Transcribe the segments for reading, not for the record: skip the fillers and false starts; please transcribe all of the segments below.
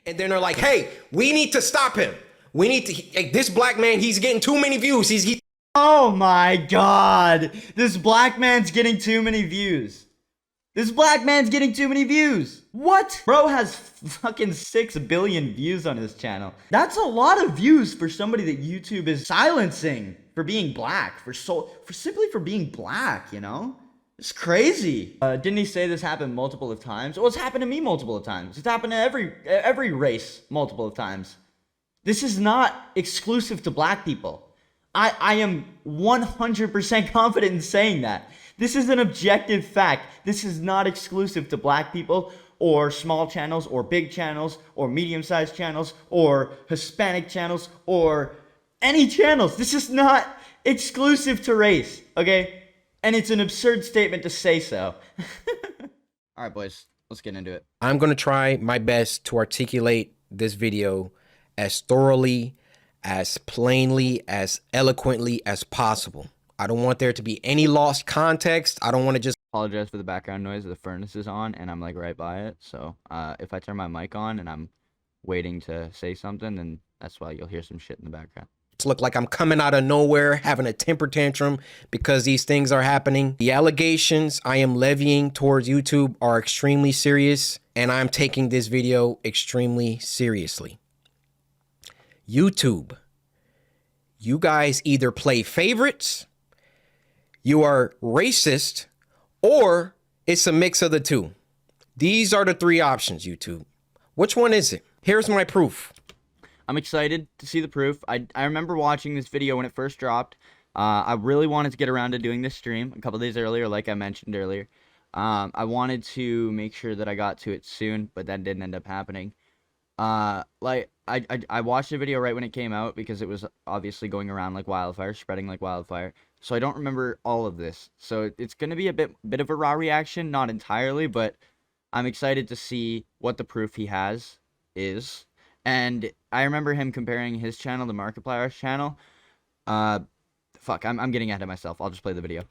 And then they're like, hey, we need to stop him. We need to, this black man, he's getting too many views. He's Oh my god. This black man's getting too many views. This black man's getting too many views. What? Bro has fucking 6 billion views on his channel. That's a lot of views for somebody that YouTube is silencing for being black, for simply for being black, you know? It's crazy. Didn't he say this happened multiple of times? Well, it's happened to me multiple of times. It's happened to every race multiple of times. This is not exclusive to black people. I am 100% confident in saying that. This is an objective fact. This is not exclusive to black people or small channels or big channels or medium-sized channels or Hispanic channels or any channels. This is not exclusive to race, okay? And it's an absurd statement to say so. All right, boys, let's get into it. I'm going to try my best to articulate this video as thoroughly, as plainly, as eloquently as possible. I don't want there to be any lost context. I don't want to just apologize for the background noise. The furnace is on and I'm like right by it. So if I turn my mic on and I'm waiting to say something, then that's why you'll hear some shit in the background. look like I'm coming out of nowhere, having a temper tantrum because these things are happening. The allegations I am levying towards YouTube are extremely serious, and I'm taking this video extremely seriously. YouTube, you guys either play favorites, you are racist, or it's a mix of the two. These are the three options, YouTube. Which one is it? Here's my proof. I'm excited to see the proof. I remember watching this video when it first dropped. I really wanted to get around to doing this stream a couple days earlier, like I mentioned earlier. I wanted to make sure that I got to it soon, but that didn't end up happening. I watched the video right when it came out because it was obviously going around like wildfire, spreading like wildfire. So I don't remember all of this. So it's going to be a bit of a raw reaction, not entirely, but I'm excited to see what the proof he has is. And I remember him comparing his channel to Markiplier's channel. Fuck, I'm getting ahead of myself. I'll just play the video.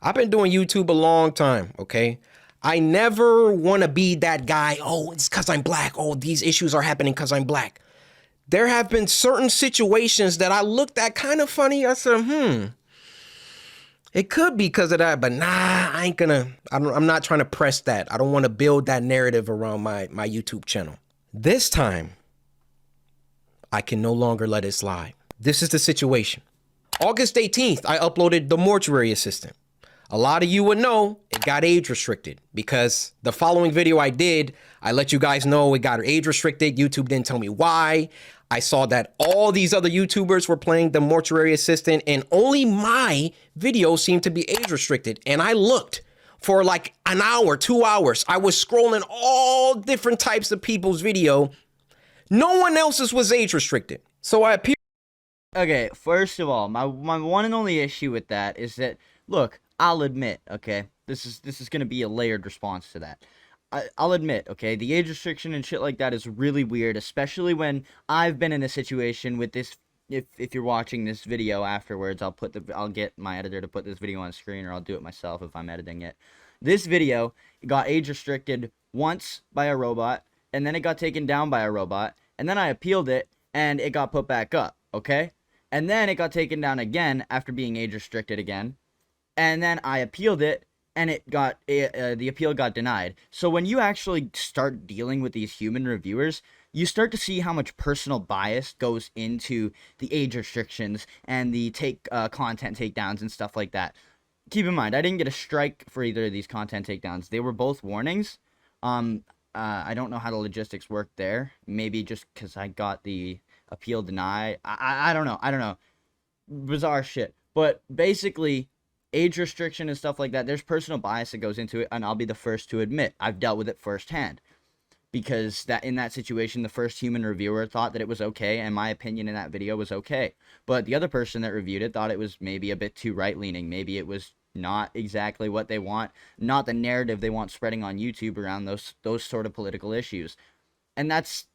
I've been doing YouTube a long time, okay? I never want to be that guy, oh, it's because I'm black. Oh, these issues are happening because I'm black. There have been certain situations that I looked at kind of funny. I said, it could be because of that, but nah, I'm not trying to press that. I don't want to build that narrative around my YouTube channel. This time, I can no longer let it slide. This is the situation. August 18th, I uploaded The Mortuary Assistant. A lot of you would know it got age restricted because the following video I did, I let you guys know it got age restricted. YouTube didn't tell me why. I saw that all these other YouTubers were playing The Mortuary Assistant and only my video seemed to be age restricted. And I looked for like an hour, 2 hours. I was scrolling all different types of people's video. No one else's was age restricted. So I appeared. Okay, first of all, my one and only issue with that is that, look, I'll admit, okay, this is going to be a layered response to that. I'll admit, okay, the age restriction and shit like that is really weird, especially when I've been in a situation with this. If you're watching this video afterwards, I'll get my editor to put this video on screen, or I'll do it myself if I'm editing it. This video got age restricted once by a robot, and then it got taken down by a robot, and then I appealed it, and it got put back up, okay? And then it got taken down again after being age restricted again, and then I appealed it, and the appeal got denied. So when you actually start dealing with these human reviewers, you start to see how much personal bias goes into the age restrictions and the content takedowns and stuff like that. Keep in mind, I didn't get a strike for either of these content takedowns. They were both warnings. I don't know how the logistics work there. Maybe just because I got the appeal denied. I don't know. Bizarre shit. But basically, age restriction and stuff like that, there's personal bias that goes into it, and I'll be the first to admit I've dealt with it firsthand. Because in that situation, the first human reviewer thought that it was okay, and my opinion in that video was okay. But the other person that reviewed it thought it was maybe a bit too right-leaning. Maybe it was not exactly what they want, not the narrative they want spreading on YouTube around those sort of political issues. And that's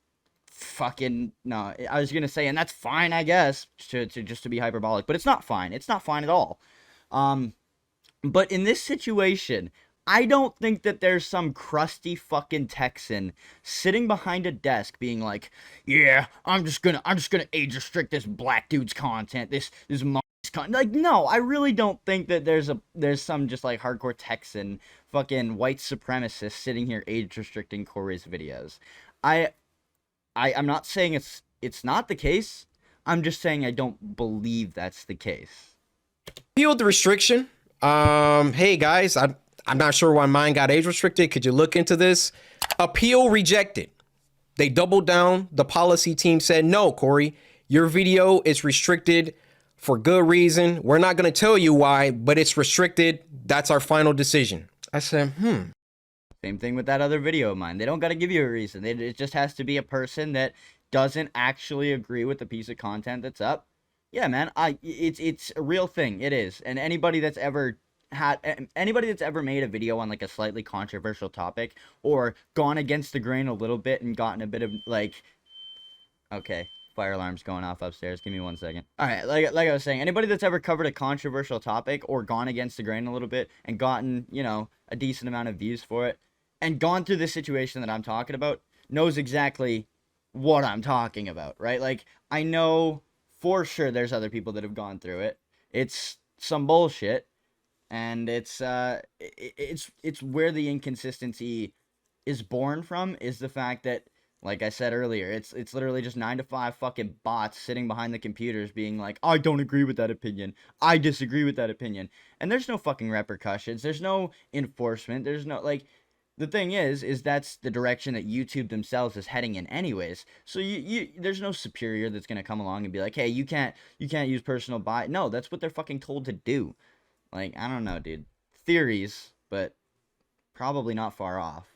fucking, no, I was going to say, and that's fine, I guess, just to be hyperbolic. But it's not fine. It's not fine at all. But in this situation, I don't think that there's some crusty fucking Texan sitting behind a desk being like, yeah, I'm just gonna age restrict this black dude's content, this content. Like, no, I really don't think that there's some just like hardcore Texan fucking white supremacist sitting here age restricting Corey's videos. I'm not saying it's not the case. I'm just saying I don't believe that's the case. Appealed the restriction. Hey guys, I'm not sure why mine got age restricted. Could you look into this? Appeal rejected. They doubled down. The policy team said, no, Cory, your video is restricted for good reason. We're not going to tell you why, but it's restricted. That's our final decision. I said, Same thing with that other video of mine. They don't got to give you a reason. It just has to be a person that doesn't actually agree with the piece of content that's up. Yeah, man, it's a real thing. It is. And anybody that's ever made a video on like a slightly controversial topic or gone against the grain a little bit and gotten a bit of like, okay, fire alarm's going off upstairs. Give me 1 second. All right, like I was saying, anybody that's ever covered a controversial topic or gone against the grain a little bit and gotten, you know, a decent amount of views for it and gone through this situation that I'm talking about knows exactly what I'm talking about, right? Like, I know for sure there's other people that have gone through it. It's some bullshit, and it's where the inconsistency is born from is the fact that, like I said earlier, it's literally just 9 to 5 fucking bots sitting behind the computers being like, I don't agree with that opinion. I disagree with that opinion. And there's no fucking repercussions. There's no enforcement. There's no, like, the thing is that's the direction that YouTube themselves is heading in anyways. So you there's no superior that's going to come along and be like, hey, you can't use personal bias. No, that's what they're fucking told to do. Like, I don't know, dude. Theories, but probably not far off.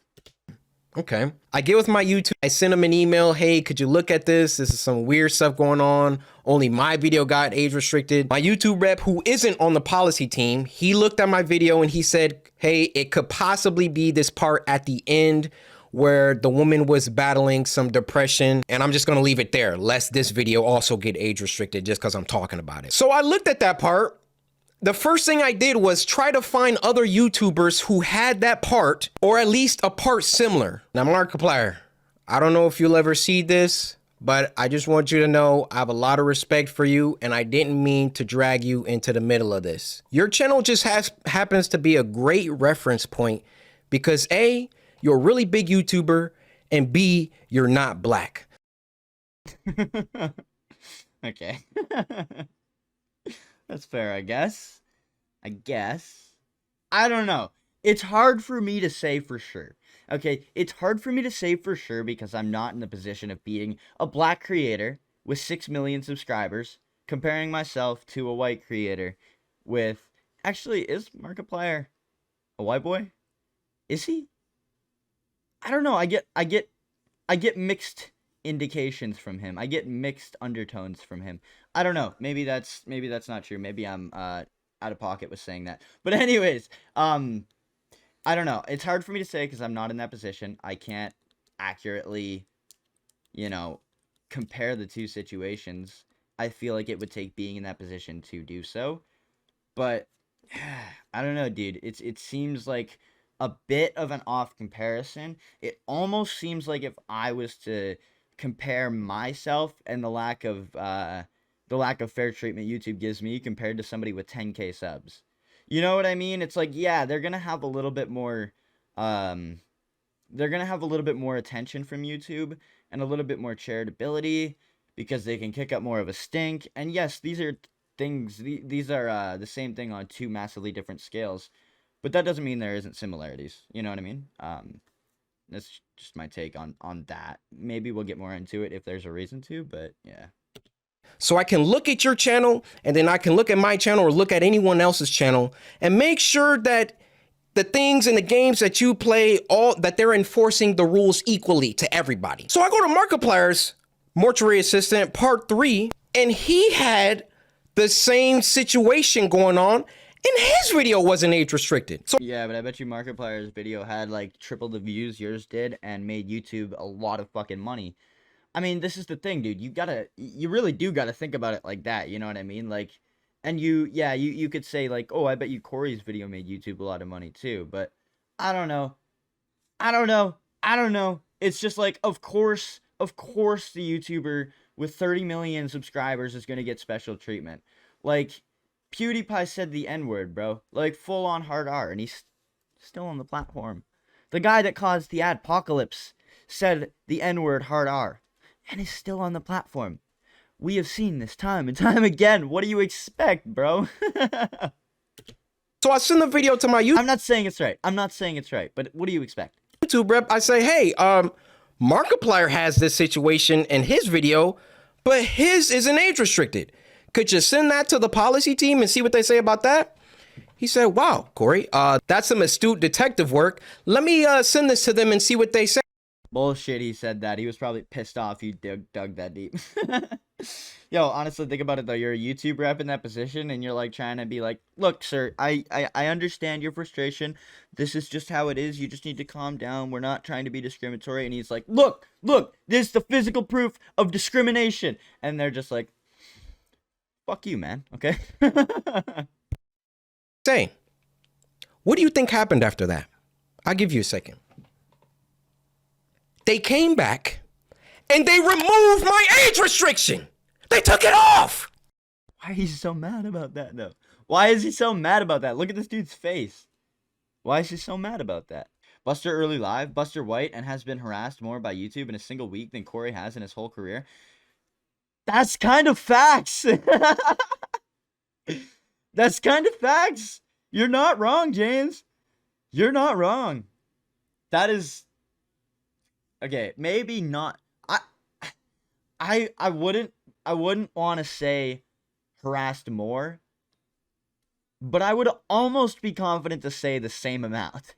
okay. I get with my YouTube. I sent him an email. Hey, could you look at this? This is some weird stuff going on. Only my video got age restricted. My YouTube rep, who isn't on the policy team, he looked at my video and he said, hey, it could possibly be this part at the end where the woman was battling some depression. And I'm just going to leave it there, lest this video also get age restricted just because I'm talking about it. So I looked at that part. The first thing I did was try to find other YouTubers who had that part, or at least a part similar. Now, Markiplier, I don't know if you'll ever see this, but I just want you to know I have a lot of respect for you, and I didn't mean to drag you into the middle of this. Your channel just happens to be a great reference point because A, you're a really big YouTuber, and B, you're not black. Okay. That's fair, I guess. I don't know. It's hard for me to say for sure. Okay, it's hard for me to say for sure because I'm not in the position of being a black creator with 6 million subscribers, comparing myself to a white creator with... Actually, is Markiplier a white boy? Is he? I don't know. I get mixed indications from him. I get mixed undertones from him. I don't know. Maybe that's not true. Maybe I'm out of pocket with saying that. But anyways, I don't know. It's hard for me to say because I'm not in that position. I can't accurately, you know, compare the two situations. I feel like it would take being in that position to do so. But I don't know, dude. It seems like a bit of an off comparison. It almost seems like if I was to compare myself and the lack of fair treatment YouTube gives me compared to somebody with 10k subs. You know what I mean? It's like, yeah, they're going to have a little bit more attention from YouTube and a little bit more charitability because they can kick up more of a stink. And yes, these are things, these are the same thing on two massively different scales, but that doesn't mean there isn't similarities. You know what I mean? That's just my take on that. Maybe we'll get more into it if there's a reason to, but yeah. So I can look at your channel and then I can look at my channel or look at anyone else's channel and make sure that the things in the games that you play, that they're enforcing the rules equally to everybody. So I go to Markiplier's Mortuary Assistant Part 3 and he had the same situation going on and his video wasn't age restricted. So yeah, but I bet you Markiplier's video had like triple the views yours did and made YouTube a lot of fucking money. I mean, this is the thing, dude. You really do gotta think about it like that. You know what I mean? Like, and you could say like, oh, I bet you Cory's video made YouTube a lot of money too. But I don't know. I don't know. I don't know. It's just like, of course, the YouTuber with 30 million subscribers is going to get special treatment. Like, PewDiePie said the N-word, bro. Like, full on hard R, and he's still on the platform. The guy that caused the adpocalypse said the N-word hard R, and is still on the platform. We have seen this time and time again. What do you expect, bro? So I send the video to my I'm not saying it's right. I'm not saying it's right, but what do you expect? YouTube rep. I say, hey, Markiplier has this situation in his video, but his isn't age restricted. Could you send that to the policy team and see what they say about that? He said, wow, Corey, that's some astute detective work. Let me send this to them and see what they say. Bullshit, he said that. He was probably pissed off you dug that deep. Yo, honestly, think about it, though. You're a YouTube rep in that position, and you're, like, trying to be like, look, sir, I understand your frustration. This is just how it is. You just need to calm down. We're not trying to be discriminatory. And he's like, look, this is the physical proof of discrimination. And they're just like, fuck you, man, okay? Say, what do you think happened after that? I'll give you a second. They came back and they removed my age restriction. They took it off. Why are you so mad about that, though? Why is he so mad about that? Look at this dude's face. Why is he so mad about that? Buster early live, Buster White, and has been harassed more by YouTube in a single week than Corey has in his whole career. That's kind of facts. That's kind of facts. You're not wrong, James. You're not wrong. That is... Okay, maybe not. I wouldn't want to say harassed more, but I would almost be confident to say the same amount.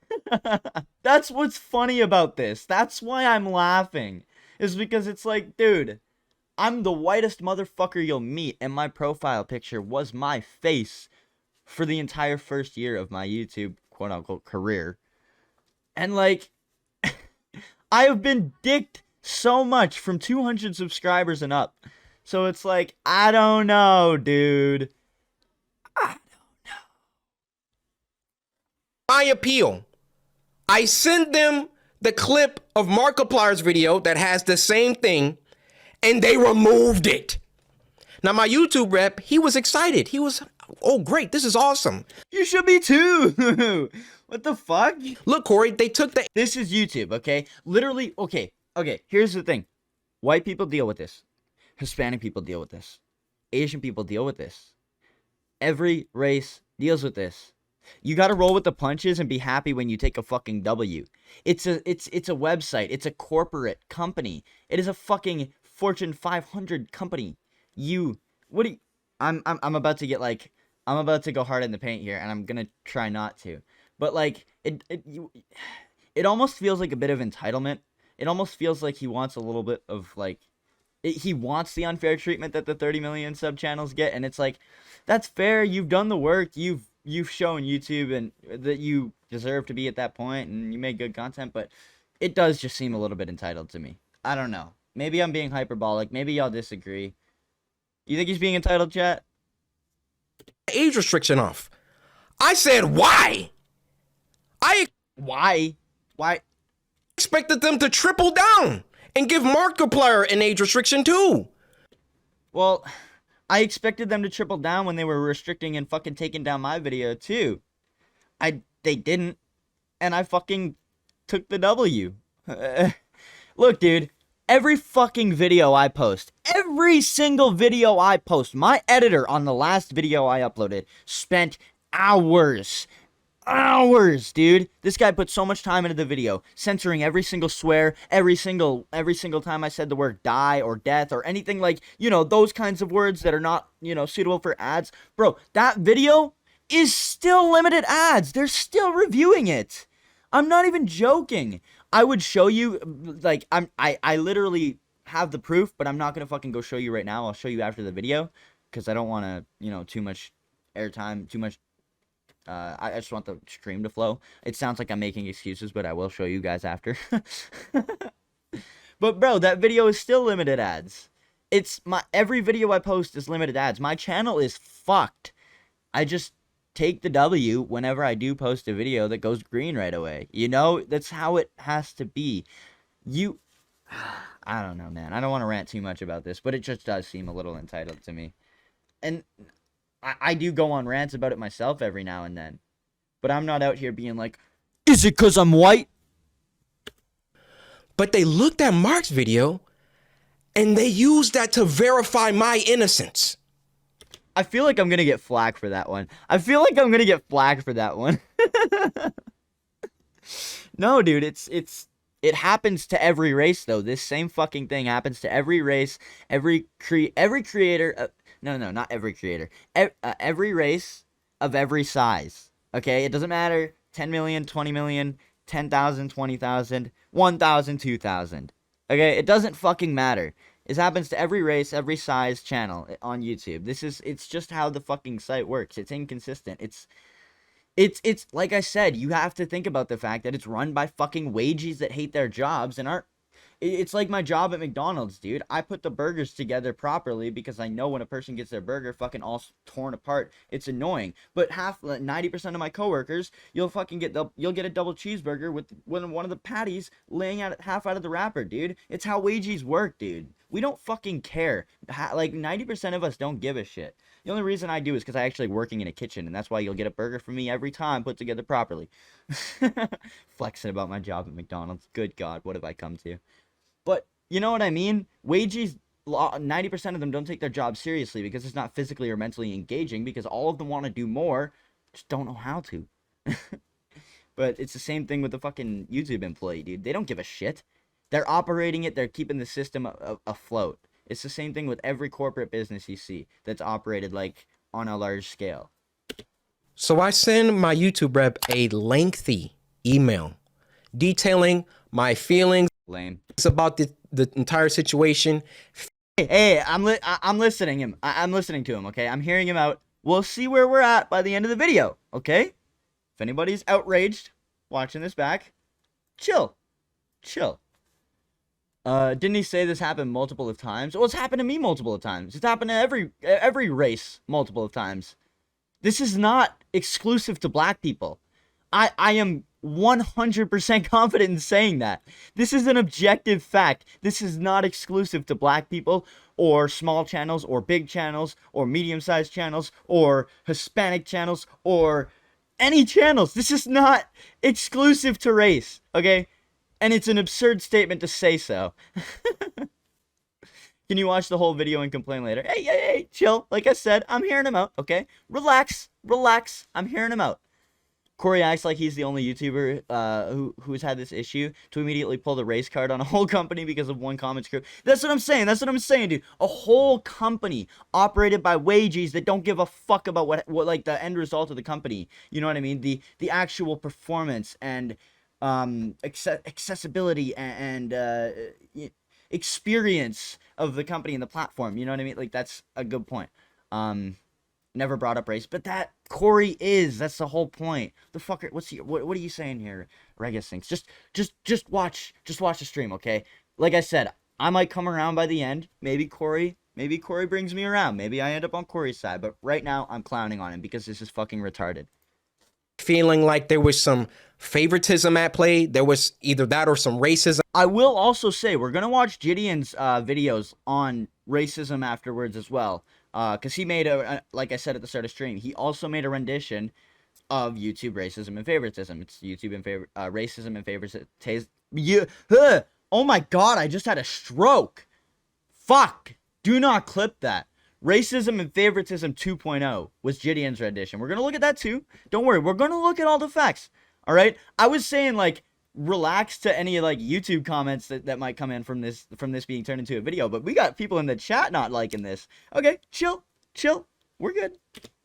That's what's funny about this. That's why I'm laughing. Is because it's like, dude, I'm the whitest motherfucker you'll meet, and my profile picture was my face for the entire first year of my YouTube quote-unquote career. And like, I have been dicked so much from 200 subscribers and up. So it's like, I don't know, dude. I don't know. My appeal. I send them the clip of Markiplier's video that has the same thing, and they removed it. Now, my YouTube rep, he was excited. He was, oh, great, this is awesome. You should be too. What the fuck? Look, Corey, they took the... This is YouTube, okay? Literally, okay, here's the thing. White people deal with this. Hispanic people deal with this. Asian people deal with this. Every race deals with this. You gotta roll with the punches and be happy when you take a fucking W. It's a website. It's a corporate company. It is a fucking Fortune 500 company. I'm about to get like, I'm about to go hard in the paint here, and I'm gonna try not to. But like, it almost feels like a bit of entitlement. It almost feels like he wants a little bit of like, he wants the unfair treatment that the 30 million sub channels get, and it's like, that's fair. You've done the work. You've shown YouTube and that you deserve to be at that point, and you make good content. But it does just seem a little bit entitled to me. I don't know. Maybe I'm being hyperbolic. Maybe y'all disagree. You think he's being entitled, chat? Age restriction off. I said, why? Why? Expected them to triple down and give Markiplier an age restriction too. Well, I expected them to triple down when they were restricting and fucking taking down my video too. They didn't, and I fucking took the W. Look, dude, every fucking video I post, every single video I post, my editor on the last video I uploaded spent hours, dude. This guy put so much time into the video, censoring every single swear, every single time I said the word die or death or anything like, you know, those kinds of words that are not, you know, suitable for ads. Bro, that video is still limited ads. They're still reviewing it. I'm not even joking. I would show you, like, I literally have the proof, but I'm not gonna fucking go show you right now. I'll show you after the video, because I don't want to, you know, too much airtime, too much. I just want the stream to flow. It sounds like I'm making excuses, but I will show you guys after. But bro, that video is still limited ads. Every video I post is limited ads. My channel is fucked. I take the W whenever I do post a video that goes green right away. You know, that's how it has to be. I don't know, man. I don't want to rant too much about this, but it just does seem a little entitled to me. And I do go on rants about it myself every now and then. But I'm not out here being like, is it because I'm white? But they looked at Mark's video and they used that to verify my innocence. I feel like I'm going to get flack for that one. No, dude, it happens to every race, though. This same fucking thing happens to every race, every creator. No, not every creator. Every race of every size. Okay, it doesn't matter. 10 million, 20 million, 10,000, 20,000, 1,000, 2,000. Okay, it doesn't fucking matter. It happens to every race, every size channel on YouTube. It's just how the fucking site works. It's inconsistent. It's like I said, you have to think about the fact that it's run by fucking wages that hate their jobs and aren't. It's like my job at McDonald's, dude. I put the burgers together properly because I know when a person gets their burger fucking all torn apart, it's annoying. But 90% of my coworkers, you'll get a double cheeseburger with one of the patties laying out half out of the wrapper, dude. It's how wages work, dude. We don't fucking care. Like 90% of us don't give a shit. The only reason I do is because I actually working in a kitchen, and that's why you'll get a burger from me every time put together properly. Flexing about my job at McDonald's. Good God, what have I come to? But you know what I mean? Wages, 90% of them don't take their job seriously because it's not physically or mentally engaging, because all of them want to do more, just don't know how to. But it's the same thing with the fucking YouTube employee, dude. They don't give a shit. They're operating it. They're keeping the system afloat. It's the same thing with every corporate business you see that's operated like on a large scale. So I send my YouTube rep a lengthy email detailing my feelings Lame. about the entire situation. Hey, I'm listening him. I'm listening to him, okay? I'm hearing him out. We'll see where we're at by the end of the video, okay? If anybody's outraged watching this back, chill. Didn't he say this happened multiple of times? Well, it's happened to me multiple of times. It's happened to every race multiple of times. This is not exclusive to black people. I am 100% confident in saying that. This is an objective fact. This is not exclusive to black people or small channels or big channels or medium-sized channels or Hispanic channels or any channels. This is not exclusive to race, okay? And it's an absurd statement to say so. Can you watch the whole video and complain later? Hey, chill. Like I said, I'm hearing him out, okay? Relax. I'm hearing him out. Cory acts like he's the only YouTuber who's had this issue to immediately pull the race card on a whole company because of one comment script. That's what I'm saying, dude. A whole company operated by wages that don't give a fuck about what like the end result of the company. You know what I mean? The actual performance and accessibility and experience of the company and the platform. You know what I mean? Like, that's a good point. Never brought up race, but that Cory is. That's the whole point. The fucker. What are you saying here, Regus thinks? Just watch the stream, okay? Like I said, I might come around by the end. Maybe Cory brings me around. Maybe I end up on Cory's side. But right now, I'm clowning on him because this is fucking retarded. Feeling like there was some favoritism at play. There was either that or some racism. I will also say we're gonna watch Gideon's videos on racism afterwards as well. Because he made like I said at the start of stream, he also made a rendition of YouTube racism and favoritism. It's YouTube and racism and favoritism. Oh my God, I just had a stroke. Fuck. Do not clip that. Racism and Favoritism 2.0 was Gideon's rendition. We're going to look at that too. Don't worry. We're going to look at all the facts. All right. I was saying, like, relax to any like YouTube comments that might come in from this being turned into a video, but we got people in the chat not liking this. Okay, chill. We're good.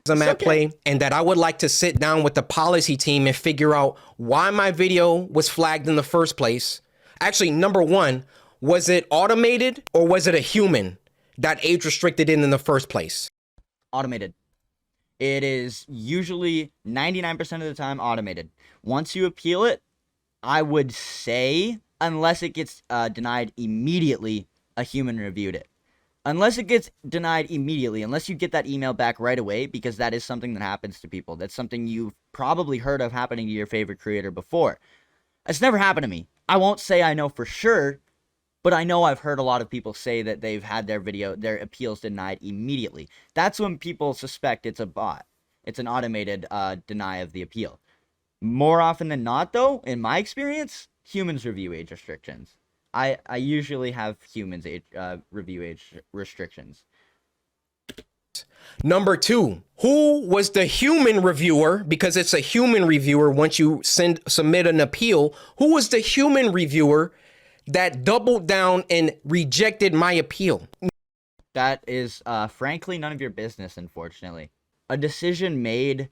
At play, and that I would like to sit down with the policy team and figure out why my video was flagged in the first place. Actually, number one, was it automated or was it a human that age restricted in the first place? Automated. It is usually 99% of the time automated. Once you appeal it, I would say, unless it gets denied immediately, a human reviewed it. Unless it gets denied immediately, unless you get that email back right away, because that is something that happens to people. That's something you've probably heard of happening to your favorite creator before. It's never happened to me. I won't say I know for sure, but I know I've heard a lot of people say that they've had their appeals denied immediately. That's when people suspect it's a bot. It's an automated deny of the appeal. More often than not, though, in my experience, humans review age restrictions. I usually have humans review age restrictions. Number 2, who was the human reviewer? Because it's a human reviewer once you submit an appeal. Who was the human reviewer that doubled down and rejected my appeal? That is, frankly, none of your business, unfortunately. A decision made,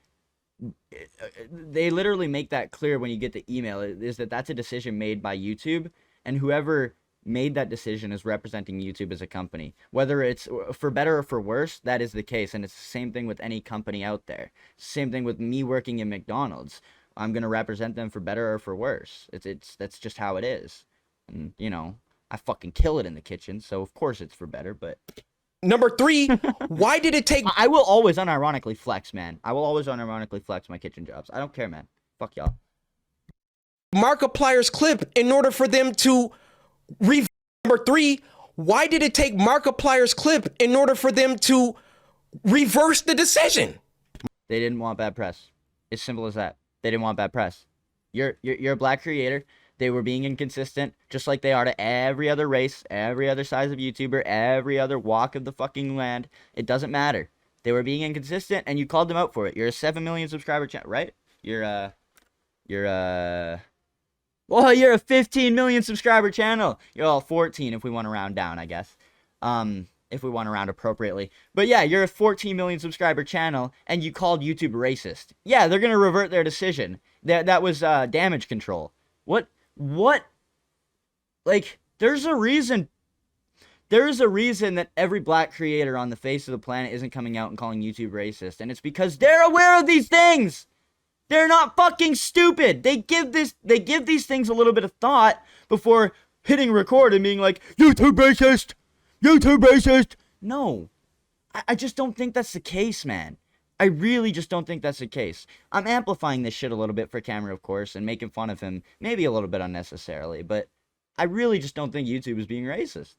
they literally make that clear when you get the email, is that that's a decision made by YouTube, and whoever made that decision is representing YouTube as a company. Whether it's for better or for worse, that is the case, and it's the same thing with any company out there. Same thing with me working in McDonald's. I'm going to represent them for better or for worse. That's just how it is. And, you know, I fucking kill it in the kitchen, so of course it's for better, but... Number 3, why did it take... I will always unironically flex, man. I will always unironically flex my kitchen jobs. I don't care, man. Fuck y'all. Markiplier's clip in order for them to... Number 3, why did it take Markiplier's clip in order for them to reverse the decision? They didn't want bad press. It's simple as that. They didn't want bad press. You're a black creator. They were being inconsistent, just like they are to every other race, every other size of YouTuber, every other walk of the fucking land. It doesn't matter. They were being inconsistent, and you called them out for it. You're a 7 million subscriber channel, right? You're a 15 million subscriber channel. You're all 14 if we want to round down, I guess. If we want to round appropriately. But yeah, you're a 14 million subscriber channel, and you called YouTube racist. Yeah, they're going to revert their decision. That was damage control. What? Like, there's a reason that every black creator on the face of the planet isn't coming out and calling YouTube racist, and it's because they're aware of these things. They're not fucking stupid. They give these things a little bit of thought before hitting record and being like, YouTube racist! YouTube racist! No. I just don't think that's the case, man. I really just don't think that's the case. I'm amplifying this shit a little bit for camera, of course, and making fun of him, maybe a little bit unnecessarily, but I really just don't think YouTube is being racist.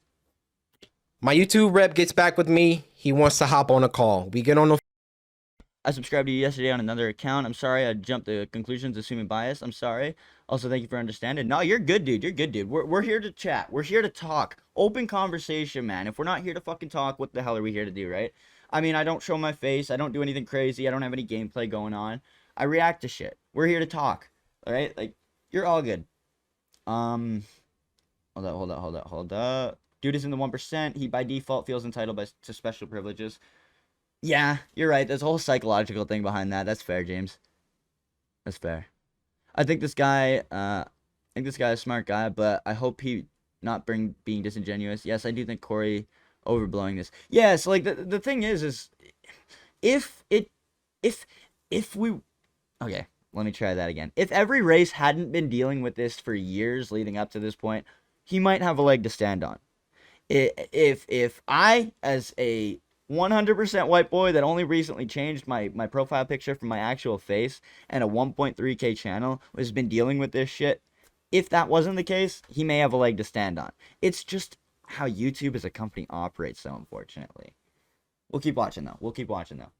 My YouTube rep gets back with me. He wants to hop on a call. We get on the... I subscribed to you yesterday on another account. I'm sorry I jumped to conclusions assuming bias. I'm sorry. Also, thank you for understanding. No, you're good, dude. You're good, dude. We're here to chat. We're here to talk. Open conversation, man. If we're not here to fucking talk, what the hell are we here to do, right? I mean, I don't show my face. I don't do anything crazy. I don't have any gameplay going on. I react to shit. We're here to talk. All right? Like, you're all good. Hold up. Dude is in the 1%. He, by default, feels entitled to special privileges. Yeah, you're right. There's a whole psychological thing behind that. That's fair, James. That's fair. I think this guy, is a smart guy, but I hope he not being disingenuous. Yes, I do think Cory overblowing this. Yes, like the thing is if we, okay, let me try that again. If every race hadn't been dealing with this for years leading up to this point, he might have a leg to stand on. If I, as a 100% white boy that only recently changed my profile picture from my actual face and a 1.3K channel has been dealing with this shit, if that wasn't the case, he may have a leg to stand on. It's just how YouTube as a company operates, so unfortunately. We'll keep watching though.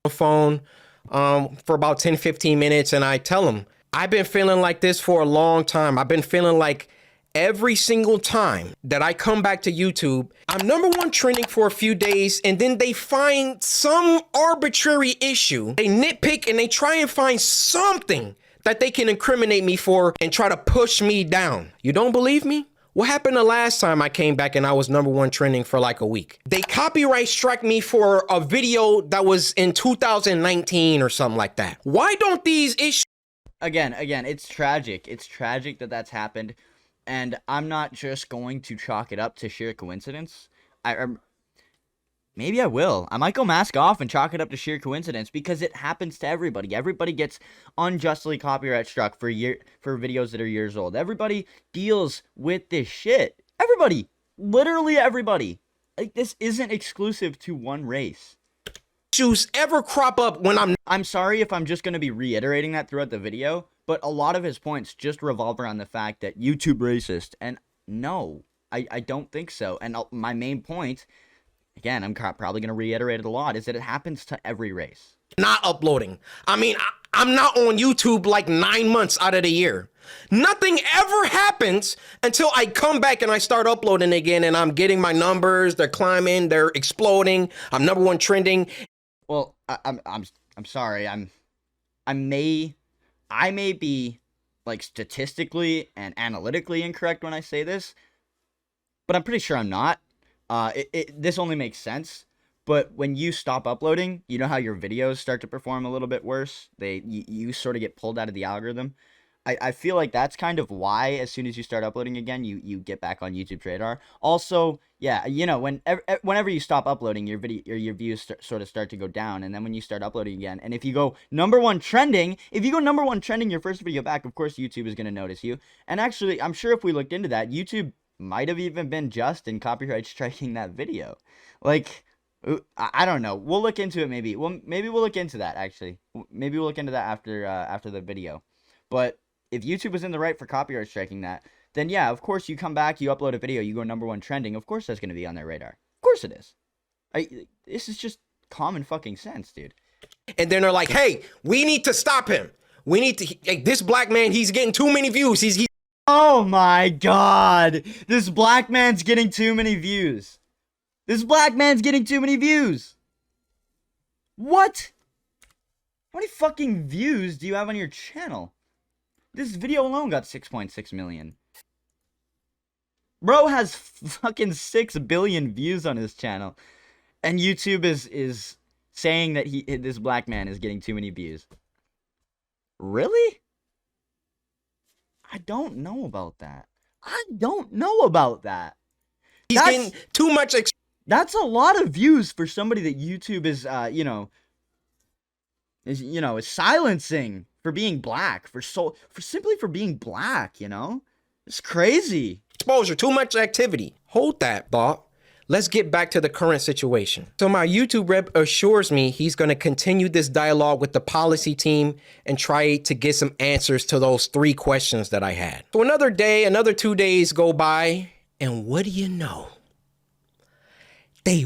Phone for about 10-15 minutes, and I tell him, I've been feeling like this for a long time. I've been feeling like every single time that I come back to YouTube, I'm #1 trending for a few days, and then they find some arbitrary issue. They nitpick and they try and find something that they can incriminate me for and try to push me down. You don't believe me? What happened the last time I came back and I was #1 trending for like a week? They copyright struck me for a video that was in 2019 or something like that. Why don't these issues... Again, it's tragic. It's tragic that that's happened. And I'm not just going to chalk it up to sheer coincidence. Maybe I will. I might go mask off and chalk it up to sheer coincidence because it happens to everybody. Everybody gets unjustly copyright struck for videos that are years old. Everybody deals with this shit. Everybody. Literally everybody. Like, this isn't exclusive to one race. Issues ever crop up when I'm sorry if I'm just going to be reiterating that throughout the video, but a lot of his points just revolve around the fact that YouTube racist, and no, I don't think so. And my main point, again, I'm probably going to reiterate it a lot, is that it happens to every race. not uploading. I mean, I'm not on YouTube like 9 months out of the year. Nothing ever happens until I come back and I start uploading again, and I'm getting my numbers. They're climbing. They're exploding. I'm #1 trending. Well, I'm sorry. I may be like statistically and analytically incorrect when I say this, but I'm pretty sure I'm not. This only makes sense. But when you stop uploading, you know how your videos start to perform a little bit worse? You sort of get pulled out of the algorithm. I feel like that's kind of why, as soon as you start uploading again, you get back on YouTube's radar. Also, yeah, you know, whenever you stop uploading, your video or your views sort of start to go down, and then when you start uploading again, and if you go #1 trending, your first video back, of course YouTube is going to notice you. And actually, I'm sure if we looked into that, YouTube might have even been just in copyright striking that video. Like, I don't know. We'll look into it maybe. Well, maybe we'll look into that actually. Maybe we'll look into that after the video. But if YouTube was in the right for copyright striking that, then yeah, of course you come back, you upload a video, you go #1 trending. Of course that's going to be on their radar. Of course it is. This is just common fucking sense, dude. And then they're like, hey, we need to stop him. We need to, like, this black man, he's getting too many views. He's Oh my god. This black man's getting too many views. This black man's getting too many views. What? How many fucking views do you have on your channel? This video alone got 6.6 million. Bro has fucking 6 billion views on his channel. And YouTube is saying that this black man is getting too many views. Really? I don't know about that. he's getting too much. That's a lot of views for somebody that YouTube is, is silencing for being black, for simply for being black, you know? It's crazy. Exposure, too much activity. Hold that thought. Let's get back to the current situation. So my YouTube rep assures me he's going to continue this dialogue with the policy team and try to get some answers to those 3 questions that I had. So another day, another 2 days go by, and what do you know? They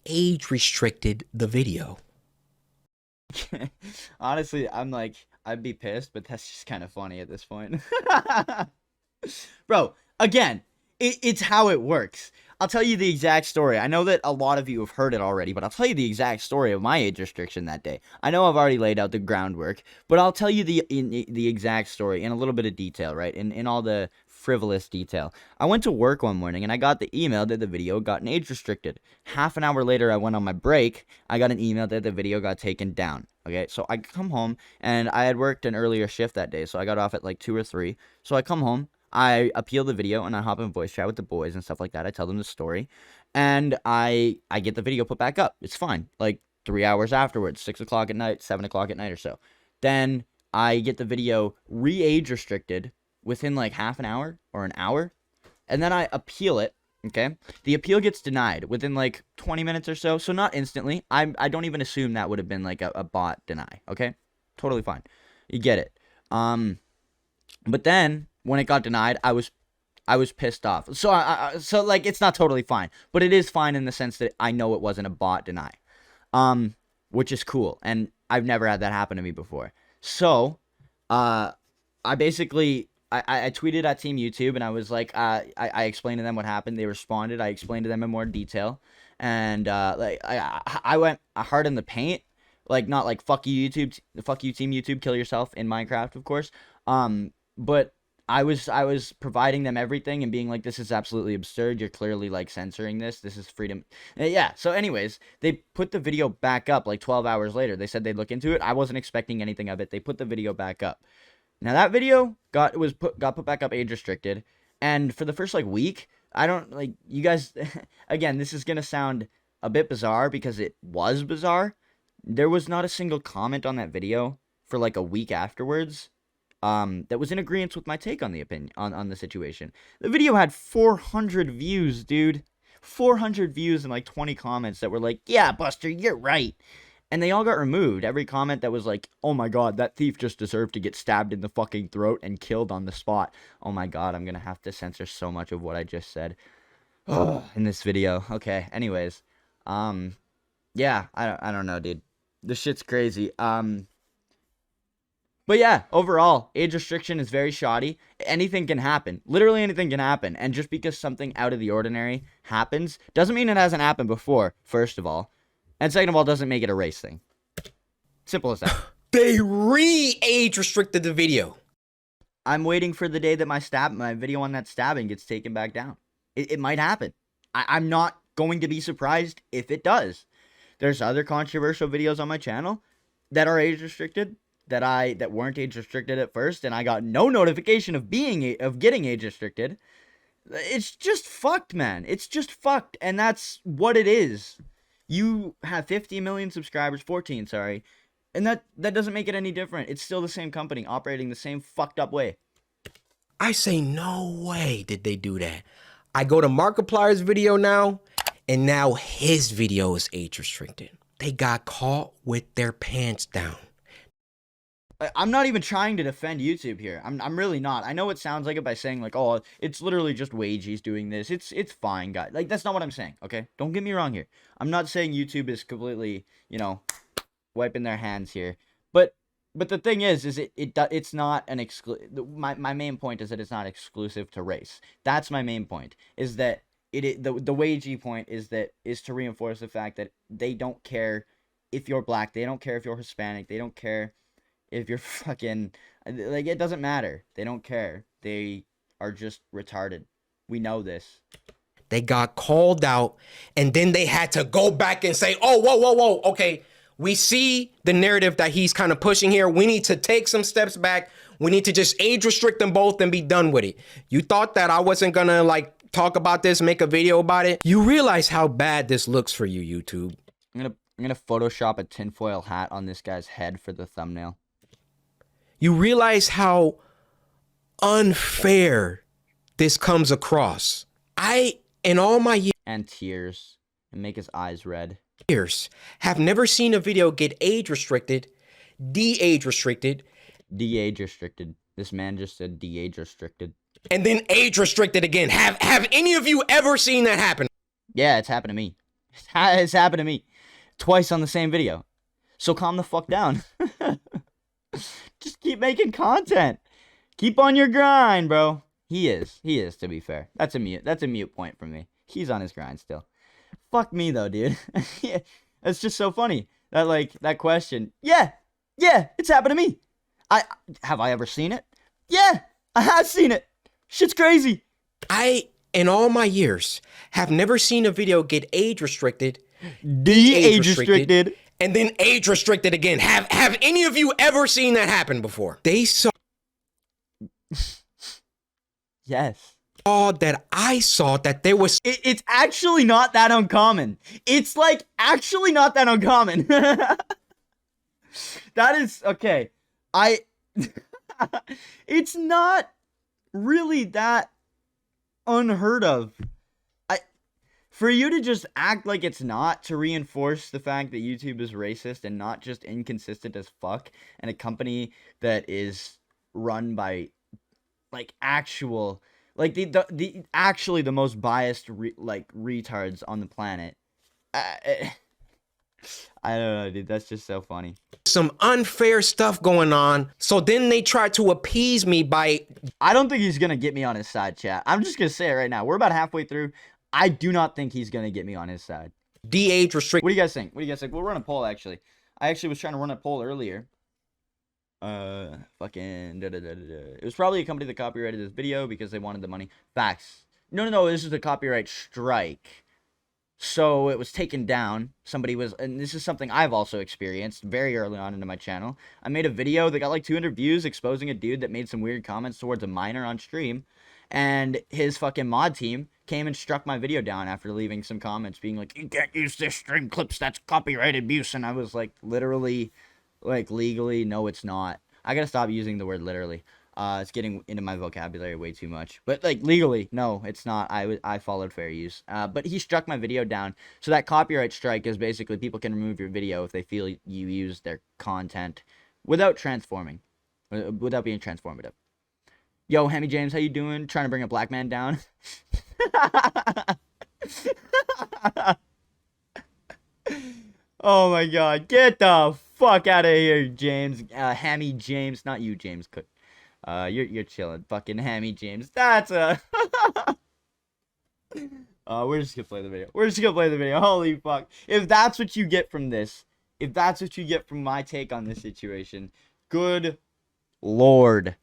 age restricted the video. Honestly, I'd be pissed, but that's just kind of funny at this point. Bro, again, it's how it works. I'll tell you the exact story. I know that a lot of you have heard it already, but I'll tell you the exact story of my age restriction that day. I know I've already laid out the groundwork, but I'll tell you the exact story in a little bit of detail, right? In all the frivolous detail. I went to work one morning and I got the email that the video got age restricted. Half an hour later, I went on my break. I got an email that the video got taken down. Okay, so I come home and I had worked an earlier shift that day, so I got off at like 2 or 3. So I come home, I appeal the video, and I hop in voice chat with the boys and stuff like that. I tell them the story, and I get the video put back up. It's fine. Like 3 hours afterwards, 6 o'clock at night, 7 o'clock at night or so. Then I get the video re-age restricted within like half an hour or an hour, and then I appeal it. Okay, the appeal gets denied within like 20 minutes or so, so not instantly. I don't even assume that would have been like a bot deny. Okay, totally fine. You get it. But then when it got denied, I was pissed off. So so like it's not totally fine, but it is fine in the sense that I know it wasn't a bot deny, which is cool, and I've never had that happen to me before. So, I basically. I tweeted at Team YouTube and I was like, I explained to them what happened. They responded. I explained to them in more detail, and I went hard in the paint, like not like fuck you YouTube, fuck you Team YouTube, kill yourself in Minecraft, of course. But I was providing them everything and being like, this is absolutely absurd. You're clearly like censoring this. This is freedom. Yeah. So anyways, they put the video back up like 12 hours later. They said they'd look into it. I wasn't expecting anything of it. They put the video back up. Now that video got put back up age restricted, and for the first like week, I don't like you guys. Again, this is gonna sound a bit bizarre because it was bizarre. There was not a single comment on that video for like a week afterwards, that was in agreement with my take on the opinion on the situation. The video had 400 views, dude. 400 views and like 20 comments that were like, yeah, Buster, you're right. And they all got removed. Every comment that was like, oh my god, that thief just deserved to get stabbed in the fucking throat and killed on the spot. Oh my god, I'm gonna have to censor so much of what I just said in this video. Okay, anyways. Yeah, I don't know, dude. This shit's crazy. But yeah, overall, age restriction is very shoddy. Anything can happen. Literally anything can happen. And just because something out of the ordinary happens, doesn't mean it hasn't happened before, first of all. And second of all, doesn't make it a race thing. Simple as that. They re-age restricted the video. I'm waiting for the day that my video on that stabbing gets taken back down. It might happen. I'm not going to be surprised if it does. There's other controversial videos on my channel that are age restricted that weren't age restricted at first, and I got no notification of getting age restricted. It's just fucked, man. It's just fucked, and that's what it is. You have 50 million subscribers, 14, sorry, and that doesn't make it any different. It's still the same company operating the same fucked up way. I say, no way did they do that. I go to Markiplier's video now, and now his video is age restricted. They got caught with their pants down. I'm not even trying to defend YouTube here. I'm really not. I know it sounds like it by saying like, oh, it's literally just Wages doing this. It's fine, guys. Like, that's not what I'm saying, okay? Don't get me wrong here. I'm not saying YouTube is completely, you know, wiping their hands here. But the thing is it's not an my main point is that it's not exclusive to race. That's my main point. Is that the Wagey point is to reinforce the fact that they don't care if you're black. They don't care if you're Hispanic. They don't care if you're fucking, like, it doesn't matter. They don't care. They are just retarded. We know this. They got called out, and then they had to go back and say, oh, whoa, okay, we see the narrative that he's kind of pushing here. We need to take some steps back. We need to just age restrict them both and be done with it. You thought that I wasn't gonna, like, talk about this, make a video about it? You realize how bad this looks for you, YouTube. I'm gonna Photoshop a tinfoil hat on this guy's head for the thumbnail. You realize how unfair this comes across. In all my years, and tears, and make his eyes red, have never seen a video get age restricted, de-age restricted. De-age restricted. This man just said de-age restricted. And then age restricted again. Have any of you ever seen that happen? Yeah, it's happened to me. It's happened to me. Twice on the same video. So calm the fuck down. Just keep making content. Keep on your grind, bro. He is, to be fair. That's a mute point for me. He's on his grind still. Fuck me, though, dude. Yeah, it's just so funny. That question. Yeah, it's happened to me. Have I ever seen it? Yeah, I have seen it. Shit's crazy. In all my years, have never seen a video get age restricted, de-age restricted, and then age restricted again. Have any of you ever seen that happen before? They saw yes. That I saw that there was it's actually not that uncommon. It's like actually not that uncommon. That is okay. It's not really that unheard of. For you to just act like it's not, to reinforce the fact that YouTube is racist and not just inconsistent as fuck, and a company that is run by like actual, like the actually the most biased retards on the planet. I don't know, dude. That's just so funny. Some unfair stuff going on. So then they try to appease me by... I don't think he's going to get me on his side, chat. I'm just going to say it right now. We're about halfway through. I do not think he's going to get me on his side. De-age restrict. What do you guys think? We'll run a poll, actually. I actually was trying to run a poll earlier. It was probably a company that copyrighted this video because they wanted the money. Facts. No. This is a copyright strike. So it was taken down. Somebody was, and this is something I've also experienced very early on into my channel. I made a video that got like 200 views exposing a dude that made some weird comments towards a minor on stream. And his fucking mod team came and struck my video down after leaving some comments being like, you can't use this stream clips, that's copyright abuse. And I was like, literally, like, legally, no, it's not. I gotta stop using the word literally. It's getting into my vocabulary way too much. But like legally, no, it's not. I followed fair use. But he struck my video down. So that copyright strike is basically people can remove your video if they feel you use their content without transforming, without being transformative. Yo, Hemi James, how you doing? Trying to bring a black man down? Oh my god, get the fuck out of here, James. Hammy James, not you, James Cook. You're chilling, fucking Hammy James. That's a. We're just gonna play the video. We're just gonna play the video. Holy fuck! If that's what you get from this, if that's what you get from my take on this situation, good lord.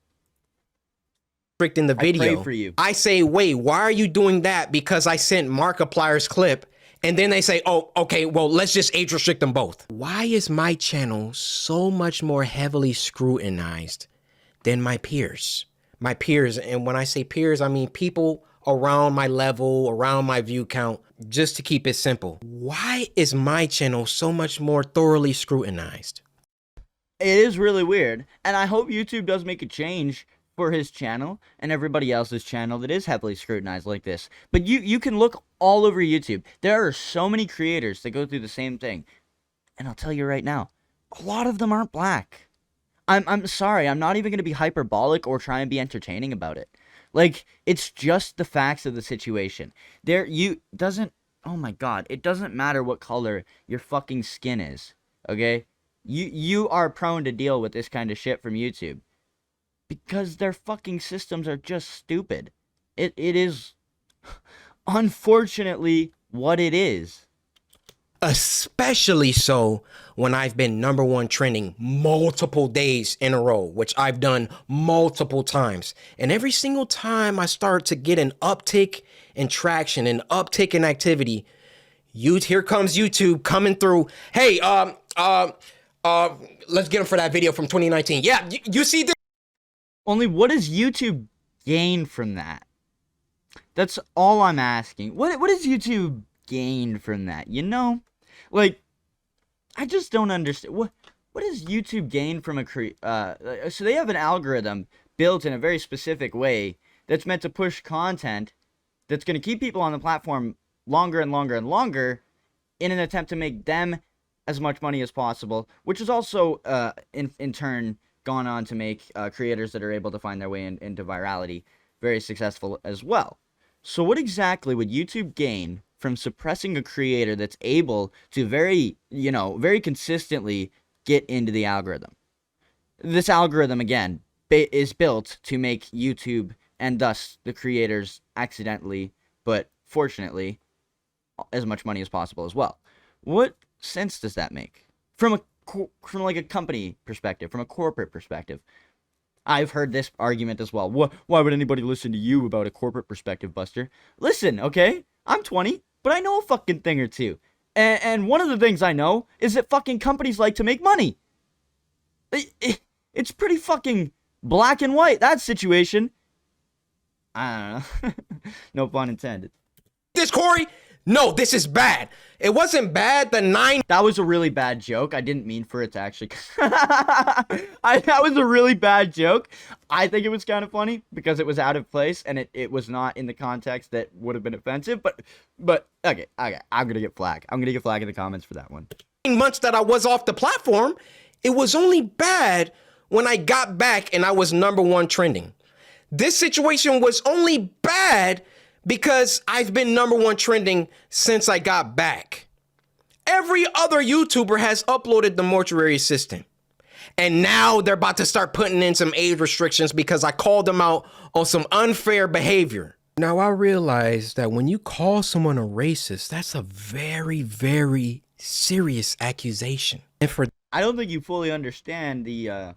In the video, I pray for you. I say, wait, why are you doing that? Because I sent Markiplier's clip, and then they say, oh, okay, well, let's just age restrict them both. Why is my channel so much more heavily scrutinized than my peers? My peers, and when I say peers, I mean people around my level, around my view count, just to keep it simple. Why is my channel so much more thoroughly scrutinized? It is really weird, and I hope YouTube does make a change for his channel and everybody else's channel that is heavily scrutinized like this. But you can look all over YouTube. There are so many creators that go through the same thing. And I'll tell you right now, a lot of them aren't black. I'm sorry, I'm not even going to be hyperbolic or try and be entertaining about it. Like, it's just the facts of the situation. Oh my god, it doesn't matter what color your fucking skin is, okay? You are prone to deal with this kind of shit from YouTube. Because their fucking systems are just stupid. It is, unfortunately, what it is. Especially so when I've been #1 trending multiple days in a row, which I've done multiple times. And every single time I start to get an uptick in traction, an uptick in activity, here comes YouTube coming through. Hey, let's get them for that video from 2019. Yeah, you see this? Only what does YouTube gain from that? That's all I'm asking. What does YouTube gain from that? You know? Like, I just don't understand. What does YouTube gain from so they have an algorithm built in a very specific way that's meant to push content that's going to keep people on the platform longer and longer and longer in an attempt to make them as much money as possible, which is also, in turn, gone on to make creators that are able to find their way into virality very successful as well. So what exactly would YouTube gain from suppressing a creator that's able to very consistently get into the algorithm? This algorithm, again, is built to make YouTube and thus the creators accidentally, but fortunately, as much money as possible as well. What sense does that make? From like a company perspective, from a corporate perspective. I've heard this argument as well. Why would anybody listen to you about a corporate perspective, Buster? Listen, okay? I'm 20, but I know a fucking thing or two. And one of the things I know is that fucking companies like to make money. It's pretty fucking black and white, that situation. I don't know. No pun intended. This, Corey? No, this is bad. It wasn't bad. That was a really bad joke. I didn't mean for it to actually. That was a really bad joke. I think it was kind of funny because it was out of place and it was not in the context that would have been offensive. But okay. I'm gonna get flack. I'm gonna get flack in the comments for that one. 9 months that I was off the platform, it was only bad when I got back and I was #1 trending. This situation was only bad because I've been #1 trending since I got back. Every other YouTuber has uploaded the Mortuary Assistant. And now they're about to start putting in some age restrictions because I called them out on some unfair behavior. Now I realize that when you call someone a racist, that's a very, very serious accusation. And for I don't think you fully understand the